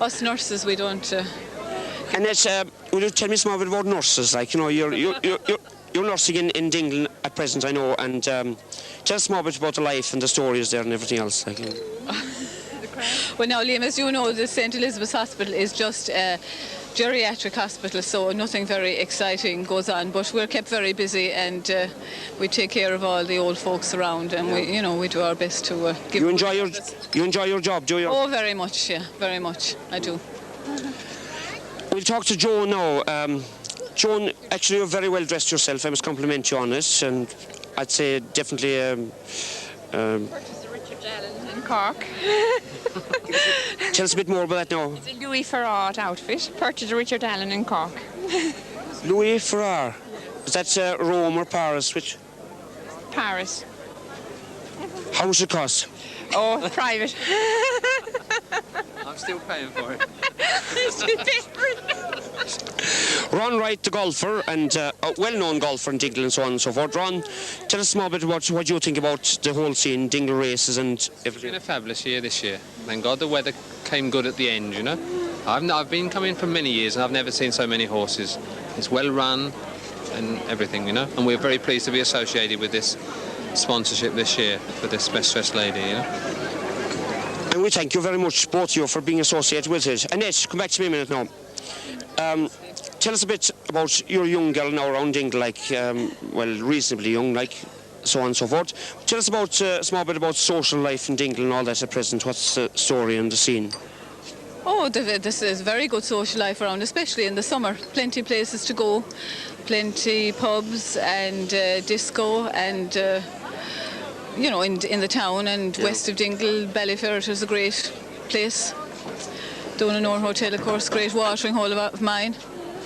Us nurses, we don't... And that's, will you tell me some bit about nurses? Like, you know, you're nursing in Dingle at present, I know, and tell us more bit about the life and the stories there and everything else. Like, you know. Well, now, Liam, as you know, the St. Elizabeth's Hospital is just a geriatric hospital, so nothing very exciting goes on, but we're kept very busy, and we take care of all the old folks around, and we do our best to give... You enjoy your job, do you? Oh, very much, yeah, very much, I do. We'll talk to Joan now. Joan, actually, you're very well dressed yourself. I must compliment you on it, and I'd say definitely... in Cork. Tell us a bit more about that now. It's a Louis Farrar outfit, purchased Richard Allen in Cork. Louis Farrar. Is that Rome or Paris? Which? Paris. How much it cost? Oh, private. I'm still paying for it. Ron Wright, the golfer, and a well-known golfer in Dingle and so on and so forth. Ron, tell us more bit about what you think about the whole scene, Dingle Races and everything. It's been a fabulous year this year. Thank God the weather came good at the end, you know. I've been coming for many years and I've never seen so many horses. It's well run and everything, you know. And we're very pleased to be associated with this sponsorship this year for this best dressed lady, you know. And we thank you very much, both of you, for being associated with it. Annette, come back to me a minute now. Tell us a bit about your young girl now around Dingle, like, well, reasonably young, like, so on and so forth. Tell us about a small bit about social life in Dingle and all that at present. What's the story and the scene? Oh, this is very good social life around, especially in the summer. Plenty of places to go, plenty pubs and disco and... you know, in the town and west of Dingle, Ballyferret is a great place. Down in our hotel, of course, great watering hole of mine.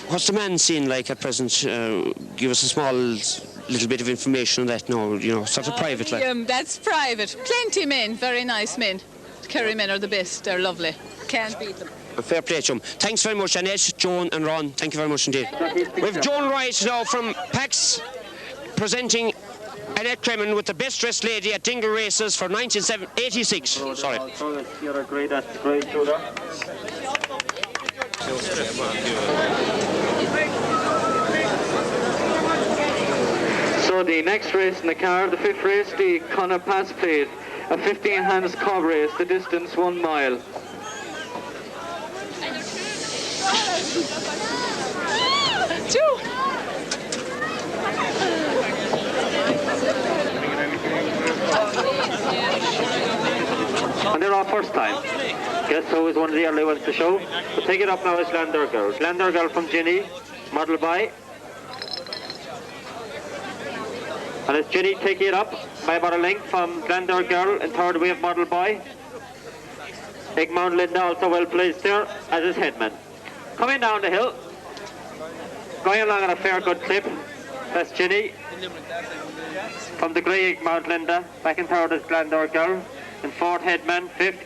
What's the man scene like at present? Give us a small little bit of information on that now, you know, sort of private like. That's private. Plenty men, very nice men. Kerry men are the best, they're lovely. Can't beat them. Fair play to them. Thanks very much, Annette, Joan and Ron. Thank you very much indeed. We've Joan Wright now from PAX presenting Annette Cremin with the best dressed lady at Dingle Races for 1986. Sorry. You're a great shooter. So the next race in the car, the fifth race, the Connor Pass Plate, a 15 hands cob race, the distance 1 mile. And they're off first time. Guess who is one of the early ones to show? So take it up now is Glander Girl. Glander Girl from Ginny, model by. And it's Ginny taking it up by about a length from Glander Girl in third wave model by. Egmont Linda also well placed there, as is Headman. Coming down the hill, going along at a fair good clip. That's Ginny. From the grey Egmont Linda, back in third is Glander Girl. In fourth, Headman. Fifth,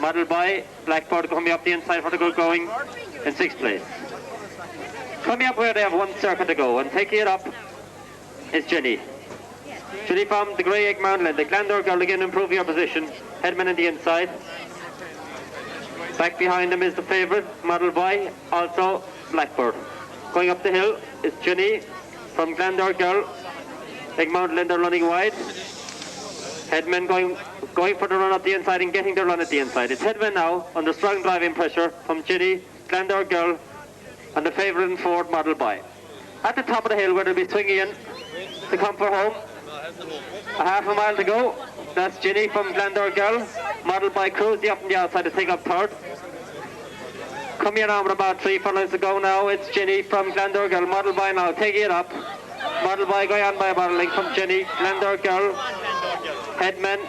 model by Blackbird coming up the inside for the good going in sixth place. Coming up where they have one circuit to go, and taking it up is Ginny. Ginny from the grey Egmont Linda. Glander Girl again improving her position. Headman in the inside. Back behind him is the favourite, model by, also Blackbird. Going up the hill is Ginny from Glander Girl. Egmont Linda running wide. Headman going for the run up the inside and getting the run at the inside. It's Headman now under strong driving pressure from Ginny, Glander Girl and the favourite in fourth, Model Boy. At the top of the hill where they'll be swinging in to come for home. A half a mile to go. That's Ginny from Glendore Girl. Model Boy cruising up on the outside to take up third. Coming in on with about 3 furlongs to go now. It's Ginny from Glendore Girl. Model Boy now taking it up. Model Boy going on by about a length from Ginny. Glendore Girl. Headman.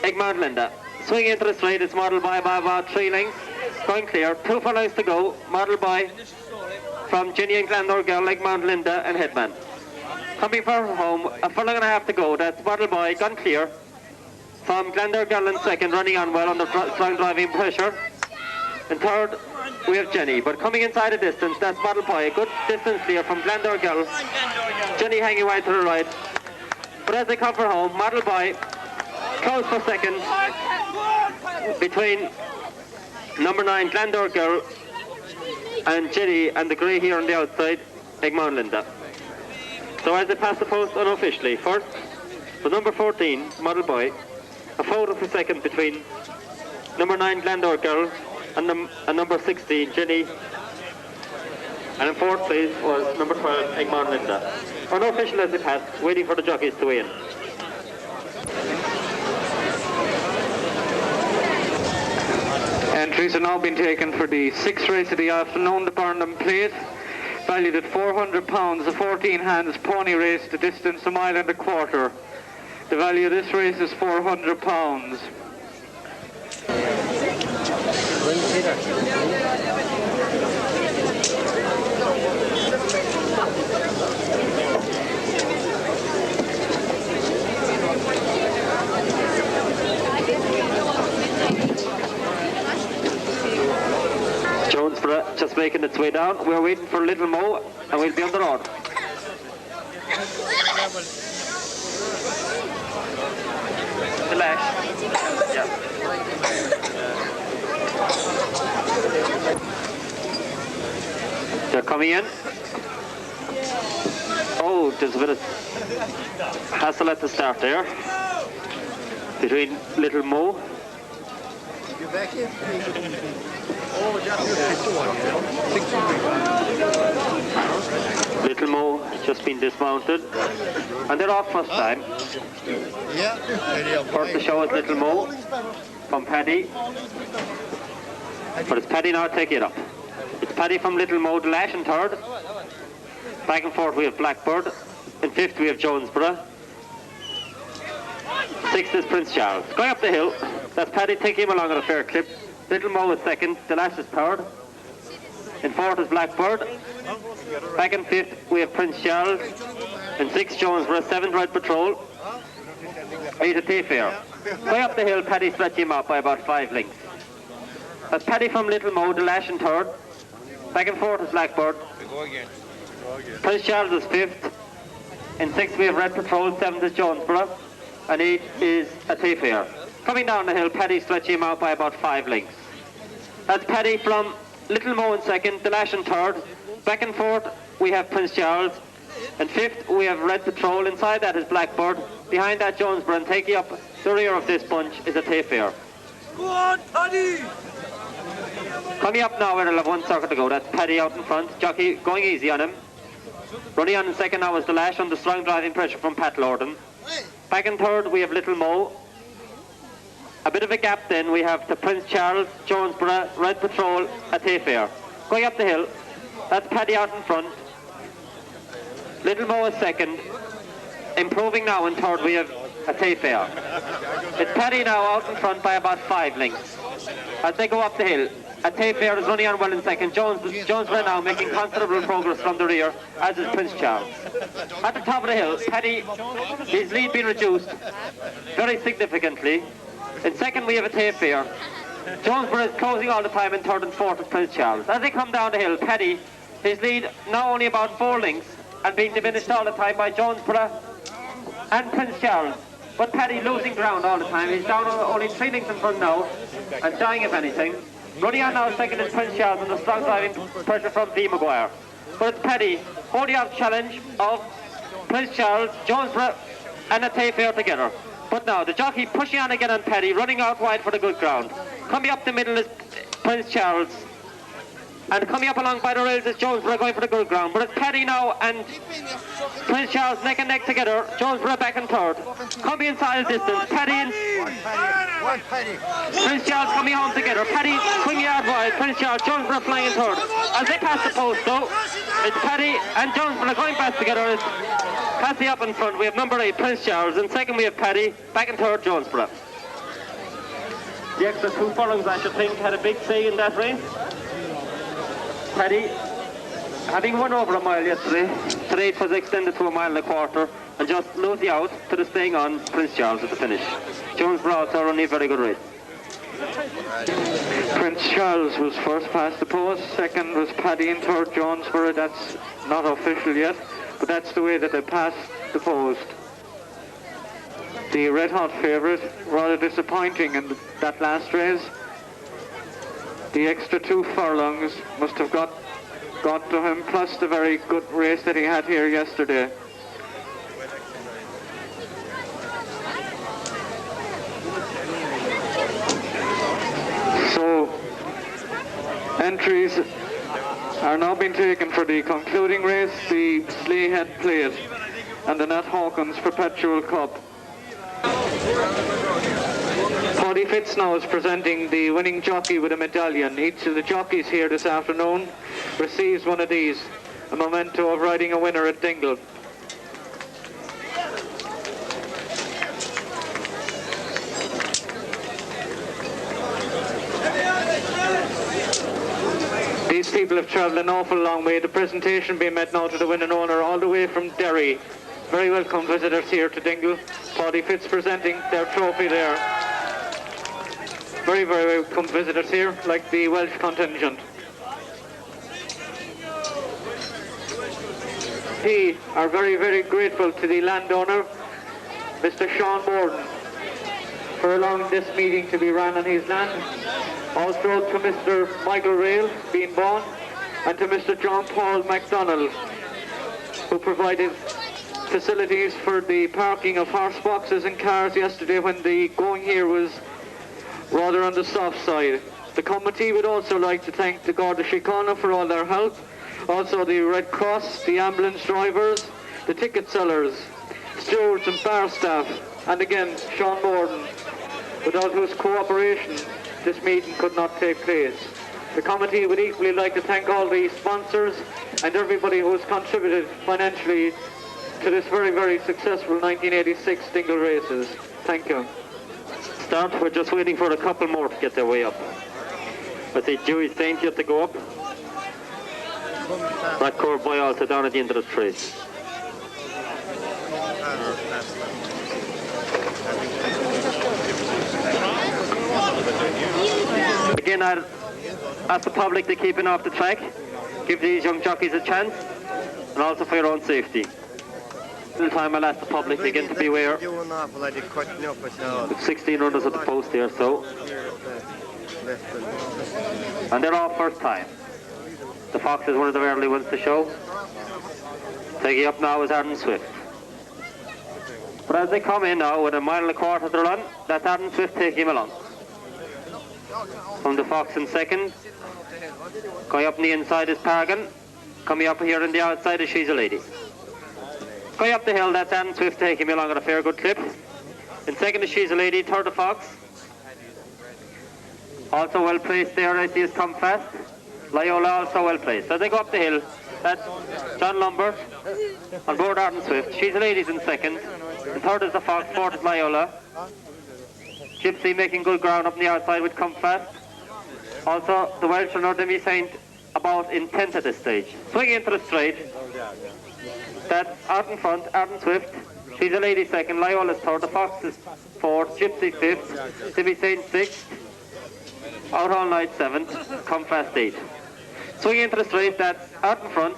Egmont Linda. Swinging into the straight. It's Model Boy by about 3 lengths. Going clear. 2 furlongs to go. Model Boy from Ginny and Glendore Girl. Egmont Linda and Headman. Coming for home. A furlong and a half to go. That's Model Boy. Gone clear. From Glendore Girl in second. Running on well under strong driving pressure. In third, we have Jenny, but coming inside the distance, that's Model Boy. A good distance clear from Glendore Girl. Jenny hanging wide to the right. But as they come for home, Model Boy close for second between number 9, Glendore Girl, and Jenny, and the grey here on the outside, Egmont Linda. So as they pass the post unofficially, first, the number 14, Model Boy, a photo for second between number 9, Glendore Girl, and number 16, Ginny. And in fourth place was number 12, Egmont Linda. Unofficial as they passed, waiting for the jockeys to weigh in. Entries are now being taken for the 6th race of the afternoon, the Burnham Plate. Valued at £400, a 14 hands pony race, the distance a mile and a quarter. The value of this race is £400. Jonesborough just making its way down. We're waiting for Little Mo, and we'll be on the road. The lash. Yeah. They're coming in. Oh, there's a bit of hassle at the start there between Little Mo. Little Mo has just been dismounted, and they're off first time. First to show is Little Mo from Paddy, but it's Paddy now taking it up. It's Paddy from Little Mo to Lash in third. Back and forth we have Blackbird. In fifth we have Jonesborough. Sixth is Prince Charles. Going up the hill, that's Paddy taking him along at a fair clip. Little Mo is second, the Lash is third. In fourth is Blackbird. Back in fifth we have Prince Charles. In sixth Jonesborough, seventh Red Patrol. Eight at Tayfair. Going up the hill, Paddy stretching him out by about 5 lengths. That's Paddy from Little Mo, the Lash in third. Back and forth is Blackbird. Prince Charles is fifth. In sixth we have Red Patrol, seventh is Jonesborough, and eighth is a Tayfair. Coming down the hill, Paddy stretching him out by about 5 lengths. That's Paddy from Little Mo in second, the Lash in third. Back and forth we have Prince Charles. In fifth we have Red Patrol, inside that is Blackbird. Behind that Jonesborough, and taking up the rear of this bunch is a Tayfair. Go on, Paddy! Coming up now, we'll have 1 circuit to go. That's Paddy out in front. Jockey going easy on him. Running on in second now is the Lash under strong driving pressure from Pat Lorden. Back in third we have Little Mo. A bit of a gap then we have the Prince Charles, Jonesborough, Red Patrol, a Tayfair. Going up the hill, that's Paddy out in front. Little Mo is second. Improving now in third we have a Tayfair. It's Paddy now out in front by about 5 lengths. As they go up the hill, a Tayfair is running on well in second. Jonesborough now making considerable progress from the rear, as is Prince Charles. At the top of the hill, Paddy, his lead being reduced very significantly. In second we have a Tayfair. Jonesborough is closing all the time in third and fourth is Prince Charles. As they come down the hill, Paddy, his lead now only about 4 lengths and being diminished all the time by Jonesborough and Prince Charles. But Paddy losing ground all the time. He's down only 3 lengths in front now and dying if anything. Running on now second is Prince Charles under strong driving pressure from D. Maguire. But it's Paddy holding off challenge of Prince Charles, Jonesborough and a Tayfair together. But now the jockey pushing on again on Paddy, running out wide for the good ground. Coming up the middle is Prince Charles. And coming up along by the rails is Jonesborough going for the good ground. But it's Paddy now and Prince Charles neck and neck together. Jonesborough back in third. Coming inside the distance. Paddy and Prince Charles coming home together. Paddy 20 yard wide. Prince Charles, Jonesborough flying in third. As they pass the post though, it's Paddy and Jonesborough going back together. It's Passy up in front. We have number 8, Prince Charles. And second we have Paddy. Back in third, Jonesborough. The extra 2 furlongs, I should think, had a big say in that race. Paddy, having won over a mile yesterday, today it was extended to a mile and a quarter, and just Lucy out to the staying on Prince Charles at the finish. Jonesborough also running a very good race. Prince Charles was first past the post, second was Paddy and third Jonesborough. That's not official yet, but that's the way that they passed the post. The red hot favourite, rather disappointing in that last race. The extra 2 furlongs must have got to him, plus the very good race that he had here yesterday. So, entries are now being taken for the concluding race, the Sleehead Plate and the Nat Hawkins Perpetual Cup. Paddy Fitz now is presenting the winning jockey with a medallion. Each of the jockeys here this afternoon receives one of these, a memento of riding a winner at Dingle. These people have travelled an awful long way. The presentation being made now to the winning owner all the way from Derry. Very welcome visitors here to Dingle. Paddy Fitz presenting their trophy there. Very, very welcome visitors here, like the Welsh contingent. We are very, very grateful to the landowner, Mr. Sean Morden, for allowing this meeting to be run on his land. Also to Mr. Michael Rail, being born, and to Mr. John Paul MacDonald, who provided facilities for the parking of horse boxes and cars yesterday when the going here was rather on the soft side. The committee would also like to thank the Garda Síochána for all their help, also the Red Cross, the ambulance drivers, the ticket sellers, stewards and bar staff, and again Sean Morden, without whose cooperation this meeting could not take place. The committee would equally like to thank all the sponsors and everybody who has contributed financially to this very, very successful 1986 Dingle Races. Thank you. Start, we're just waiting for a couple more to get their way up. I see Dewey Saint yet to go up. That core boy also down at the end of the trace. Again, I'd ask the public to keep it off the track, give these young jockeys a chance, and also for your own safety. This time I'll ask the public again to beware. 16 runners at the post here, so. And they're all first time. The Fox is one of the early ones to show. Taking up now is Arden Swift. But as they come in now with a mile and a quarter to run, that's Arden Swift taking him along. From the Fox in second. Going up on the inside is Paragon. Coming up here on the outside is She's a Lady. Going up the hill, that's Arden Swift taking him along at a fair good clip. In second is She's a Lady, third the Fox. Also well placed there, I see is Come Fast. Loyola also well placed. As they go up the hill, that's John Lumbert on board Arden Swift. She's a Lady's in second. And third is the Fox, fourth is Loyola. Gypsy making good ground up on the outside with Come Fast. Also, the Welsh runner Demi Saint about in 10th at this stage. Swinging into the straight. That's out in front, Arden Swift. She's a Lady second, Loyola's third, the Fox is fourth, Gypsy fifth, Demi Saint sixth. Out all night seventh, Come Fast eighth. Swinging into the straight, that's out in front.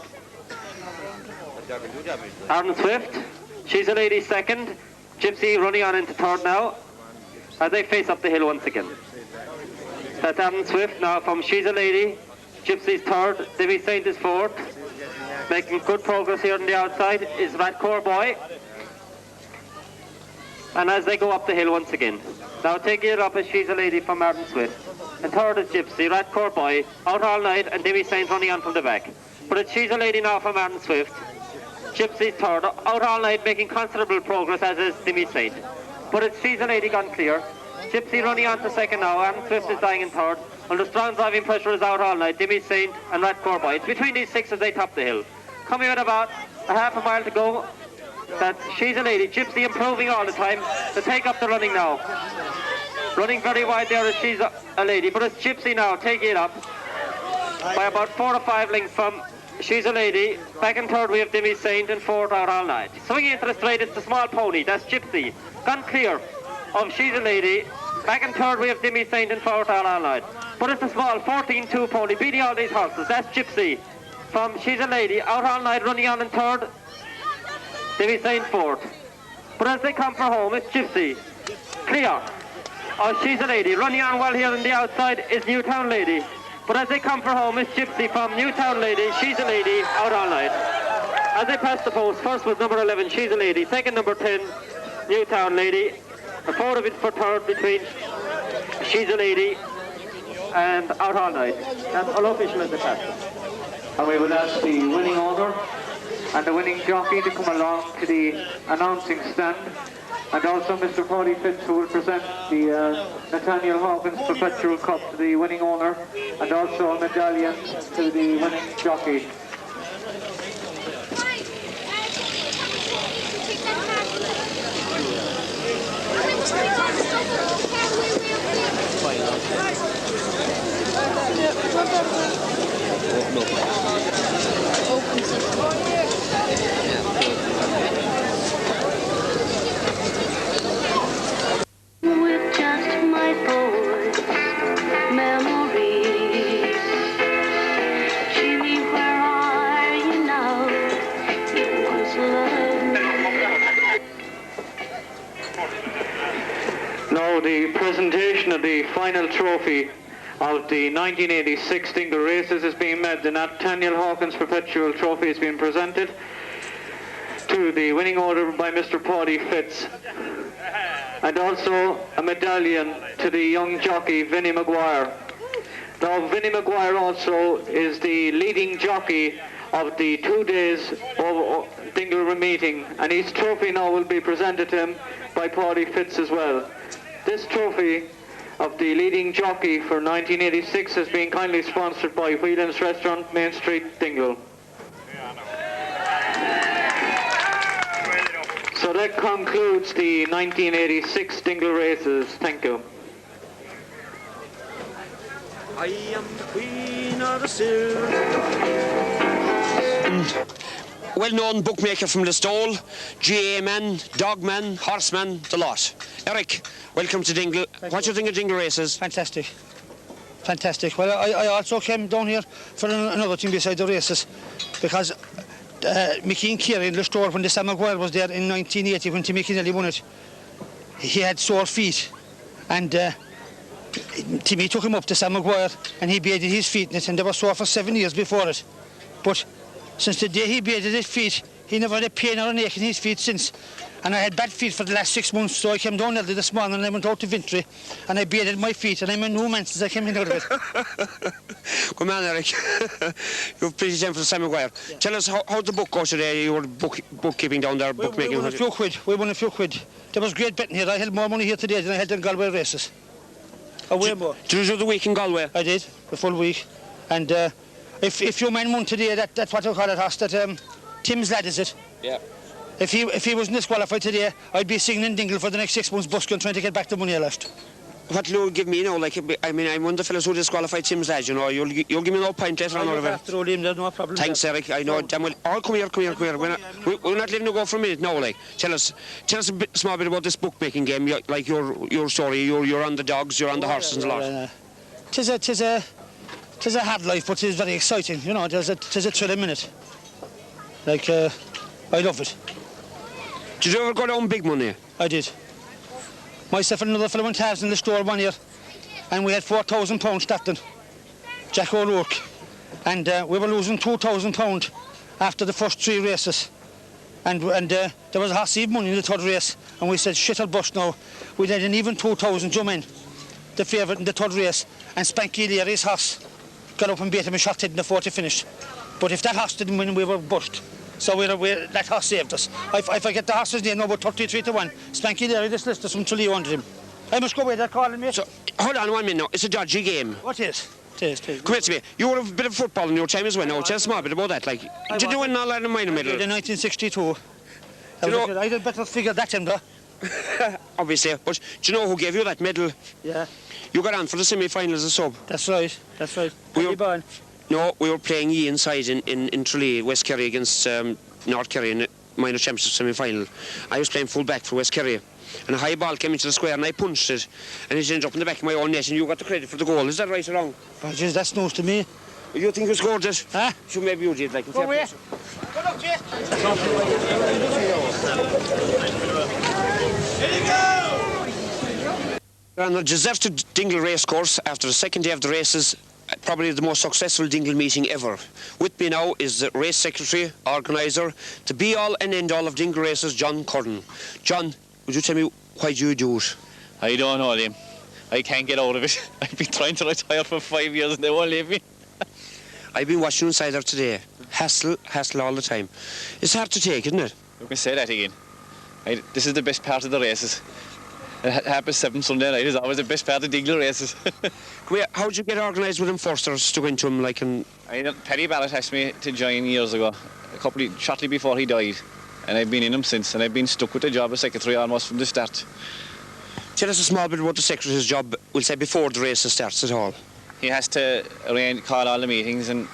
Arden Swift. She's a Lady second. Gypsy running on into third now, as they face up the hill once again. That's Arden Swift now from She's a Lady. Gypsy's third, Davy Saint is fourth. Making good progress here on the outside is Radcore Boy. And as they go up the hill once again. Now taking it up is She's a Lady from Arden Swift. and third is Gypsy, Rat Court Boy, Out All Night, and Demi Saint running on from the back. But it's She's a Lady now from Martin Swift. Gypsy's third, Out All Night making considerable progress, as is Demi Saint. But it's She's a Lady gone clear. Gypsy running on to second now, Martin Swift is dying in third. Under strong driving pressure is Out All Night, Demi Saint and Rat Court Boy. It's between these six as they top the hill. Coming with about a half a mile to go. That's She's a Lady. Gypsy improving all the time to take up the running now. Running very wide there is She's a Lady, but it's Gypsy now taking it up by about 4 or 5 lengths from She's a Lady. Back in third we have Demi Saint and fourth Out All Night. Swinging into the straight, it's the small pony. That's Gypsy. Gone clear of She's a Lady. Back in third we have Demi Saint and fourth Out All Night. But it's the small 14-2 pony beating all these horses. That's Gypsy from She's a Lady. Out All Night running on in third. Demi Saint fourth. But as they come for home, it's Gypsy. Clear. Oh, She's a Lady. Running on well here on the outside is Newtown Lady. But as they come for home, it's Gypsy from Newtown Lady. She's a Lady. Out All Night. As they pass the post, first was number 11, She's a Lady. Second, number 10, Newtown Lady. A photo of it for third between She's a Lady and Out All Night. That's unofficial as they pass. And we will ask the winning order and the winning jockey to come along to the announcing stand. And also Mr. Paulie Fitz, who will present the Nathaniel Hawkins Perpetual Cup to the winning owner, and also a medallion to the winning jockey. With just my voice, memories. Jimmy, where are you now? You once loved me. Now the presentation of the final trophy of the 1986 Dingle Races is being made. The Nathaniel Hawkins Perpetual Trophy is being presented to the winning order by Mr. Paulie Fitz. And also a medallion to the young jockey Vinnie Maguire. Now Vinnie Maguire also is the leading jockey of the 2 days of Dingle meeting, and his trophy now will be presented to him by Paulie Fitz as well. This trophy of the leading jockey for 1986 has been kindly sponsored by Whelan's Restaurant, Main Street, Dingle. So that concludes the 1986 Dingle Races. Thank you. I am the queen of the silver. Well-known bookmaker from Listowel, GA-man, dogman, horseman, the lot. Eric, welcome to Dingle. What do you think of Dingle Races? Fantastic. Fantastic. Well, I also came down here for another thing beside the races, because Mickey and Kieran in Listowel, when the Sam Maguire was there in 1980, when Timmy Kennelly won it, he had sore feet, and Timmy took him up to Sam Maguire and he bathed his feet in it, and they were sore for 7 years before it. But since the day he bathed his feet, he never had a pain or an ache in his feet since. And I had bad feet for the last 6 months, so I came down early this morning and I went out to Vintry and I bathed my feet, and I'm a new man since I came in out of it. Come on, Eric. You've pretty time for Sam Maguire. Yeah. Tell us how the book goes today. You were bookkeeping down there, bookmaking. We won a few quid. We won a few quid. There was great betting here. I had more money here today than I had in Galway races. Way more. Did you do the week in Galway? I did, the full week. And if your man won today, that's what I call it, Horst, that Tim's lad, is it? Yeah. If he wasn't disqualified today, I'd be singing in Dingle for the next 6 months busking, trying to get back the money I lost. What will you give me now? Like, I mean, I'm one of the fellas who disqualified Tim's lad, you know. You'll give me no point later on. After all him, there's no problem. Thanks, Eric. I know. Damn well. Oh, come here. We're not letting you go for a minute now, like. Tell us a small bit about this bookmaking game, like your story. You're on the dogs, you're on the horses and a lot. Tis a hard life, but it's very exciting. You know, tis a thrill a minute. Like, I love it. Did you ever go down big money? I did. Myself and another fellow went halves in the store one year, and we had £4,000 starting. Jack O'Rourke. And we were losing £2,000 after the first 3 races. And there was a half money in the third race, and we said, shit or bust now. We had an even 2,000 jump in, the favourite in the third race, and Spanky Leary's horse got up and beat him and shot it in the 40 finished. But if that horse didn't win, we were bushed. So that horse saved us. I forget the horse's name, about 33-1. Spanky Leary, this list is from Tralee wanted him. I must go away, they're calling me. So, hold on 1 minute now. It's a dodgy game. What is? It is. Come here to me. You were a bit of football in your time as well. Now, tell us a small bit about that. Like, did you win all Ireland minor medal? In 1962. I had better figure that in there. Obviously. But do you know who gave you that medal? Yeah. You got on for the semi-finals as sub. That's right. We were playing Ye inside in Tralee, West Kerry against North Kerry in the minor championship semi-final. I was playing full back for West Kerry. And a high ball came into the square and I punched it. And it ended up in the back of my own net and you got the credit for the goal. Is that right or wrong? Oh, jeez, that's news to me. You think you scored it? Huh? So maybe you did, like. Go away. Good luck, Jay. We're on the deserted Dingle race course after the second day of the races, probably the most successful Dingle meeting ever. With me now is the race secretary, organiser, the be-all and end-all of Dingle Races, John Curran. John, would you tell me why do you do it? I don't know, Liam. I can't get out of it. I've been trying to retire for 5 years and they won't leave me. I've been watching you inside there today. Hassle all the time. It's hard to take, isn't it? You can say that again. This is the best part of the races. 7:30 Sunday night is always the best part of Dingle Races. How did you get organised with them Forsters to go into them like an... Paddy Ballett asked me to join years ago, shortly before he died. And I've been in them since, and I've been stuck with the job as secretary almost from the start. Tell us a small bit about the secretary's job, we'll say before the race starts at all. He has to call all the meetings and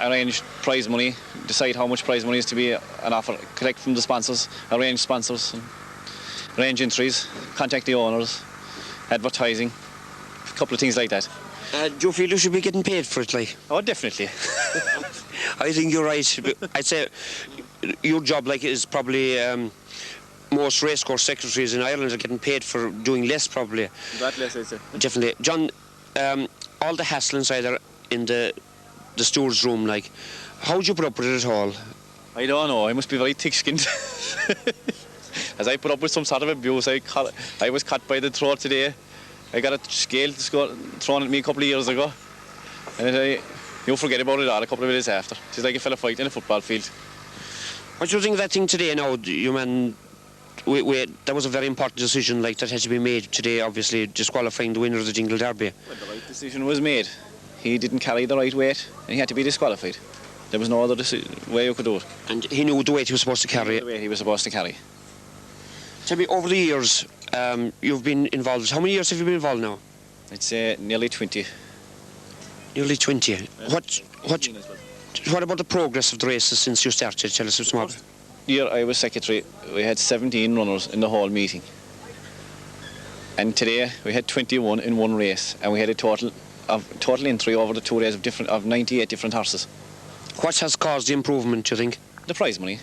arrange prize money, decide how much prize money is to be an offer, collect from the sponsors, arrange sponsors, and arrange entries, contact the owners, advertising, a couple of things like that. Do you feel you should be getting paid for it, like? Oh, definitely. I think you're right. I'd say your job, like, is probably most racecourse secretaries in Ireland are getting paid for doing less, probably. That less, I'd say. Definitely. John, all the hassle inside there in the steward's room, like, how would you put up with it at all? I don't know. I must be very thick-skinned. As I put up with some sort of abuse, I was cut by the throat today. I got a scale thrown at me a couple of years ago. And you'll forget about it all a couple of minutes after. It's like a fella fighting in a football field. What do you think of that thing today now, you man? That was a very important decision, like, that had to be made today, obviously, disqualifying the winner of the Dingle Derby. Well, the right decision was made. He didn't carry the right weight, and he had to be disqualified. There was no other way you could do it. And he knew the weight he was supposed to carry? The weight he was supposed to carry. Tell me, over the years, you've been involved. How many years have you been involved now? I'd say nearly 20. Nearly 20. What about the progress of the races since you started? Tell us some more. Year I was secretary, we had 17 runners in the whole meeting. And today we had 21 in one race, and we had a total entry over the 2 days of 98 different horses. What has caused the improvement, do you think? The prize money.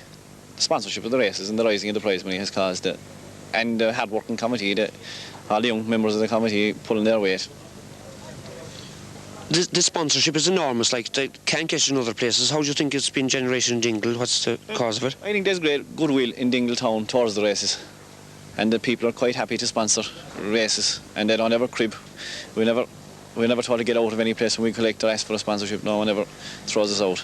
The sponsorship of the races and the rising of the prize money has caused it. And the hard-working committee, all the young members of the committee pulling their weight. The sponsorship is enormous, like, they can't get it in other places. How do you think it's been Generation in Dingle? What's the cause of it? I think there's great goodwill in Dingle town towards the races. And the people are quite happy to sponsor races, and they don't ever crib. We never try to get out of any place when we collect or ask for a sponsorship. No one ever throws us out.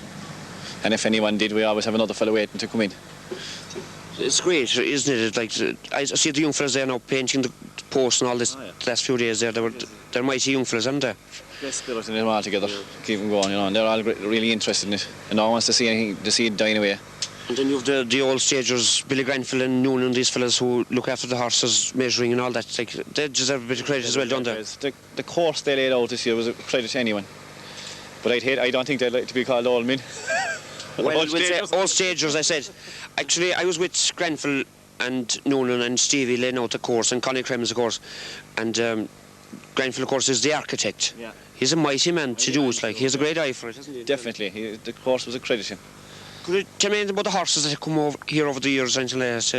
And if anyone did, we always have another fellow waiting to come in. It's great, isn't it? Like, I see the young fellas there now painting the posts and all this. The last few days there, they're mighty young fellas, aren't they? Best spirit in them all together, keep them going, you know, and they're all really interested in it, and no one wants to see it dying away. And then you have the old stagers, Billy Grenfell and Noonan, these fellas who look after the horses, measuring and all that. Like, they deserve a bit of credit as well, don't they? The course they laid out this year was a credit to anyone, but I don't think they'd like to be called old men. Well, we'll say all stagers, I said. Actually, I was with Grenfell and Noonan and Stevie laying out the course, and Connie Crems, of course. And Grenfell, of course, is the architect. Yeah. He's a mighty man to do it, like, he has a great eye for it, hasn't he? Definitely, the course was a credit to him. Could you tell me anything about the horses that have come over here over the years until last?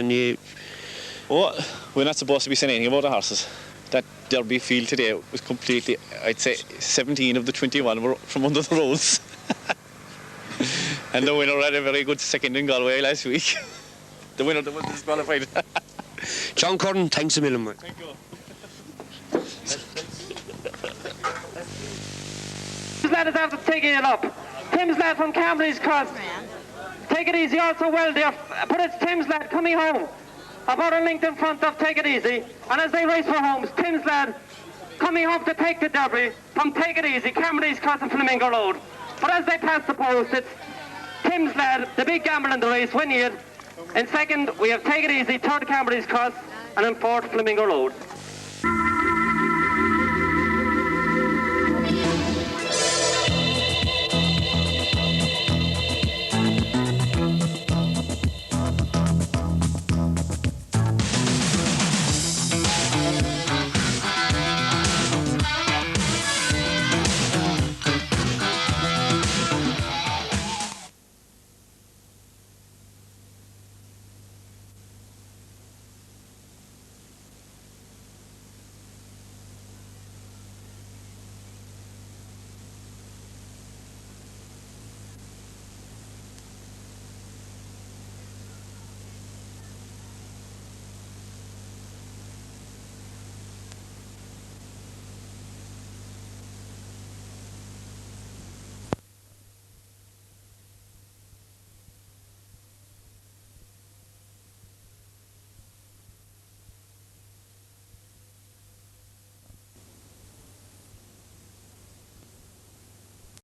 Oh, we're not supposed to be saying anything about the horses. That Derby field today was completely, I'd say 17 of the 21 were from under the rules. And the winner had a very good second in Galway last week. The winner that was disqualified. John Curran, thanks a million. Thank you. Lad is after taking it up. Tim's Lad from Camberley's Cross. Take It Easy also well there, but it's Tim's Lad coming home. About a length in front of Take It Easy. And as they race for homes, Tim's Lad coming home to take the derby from Take It Easy, Camberley's Cross and Flamingo Road. But as they pass the post, it's Tim's Lad, the big gamble in the race, winning it. In second, we have Take It Easy, third Camberley's Cross, and in fourth, Flamingo Road.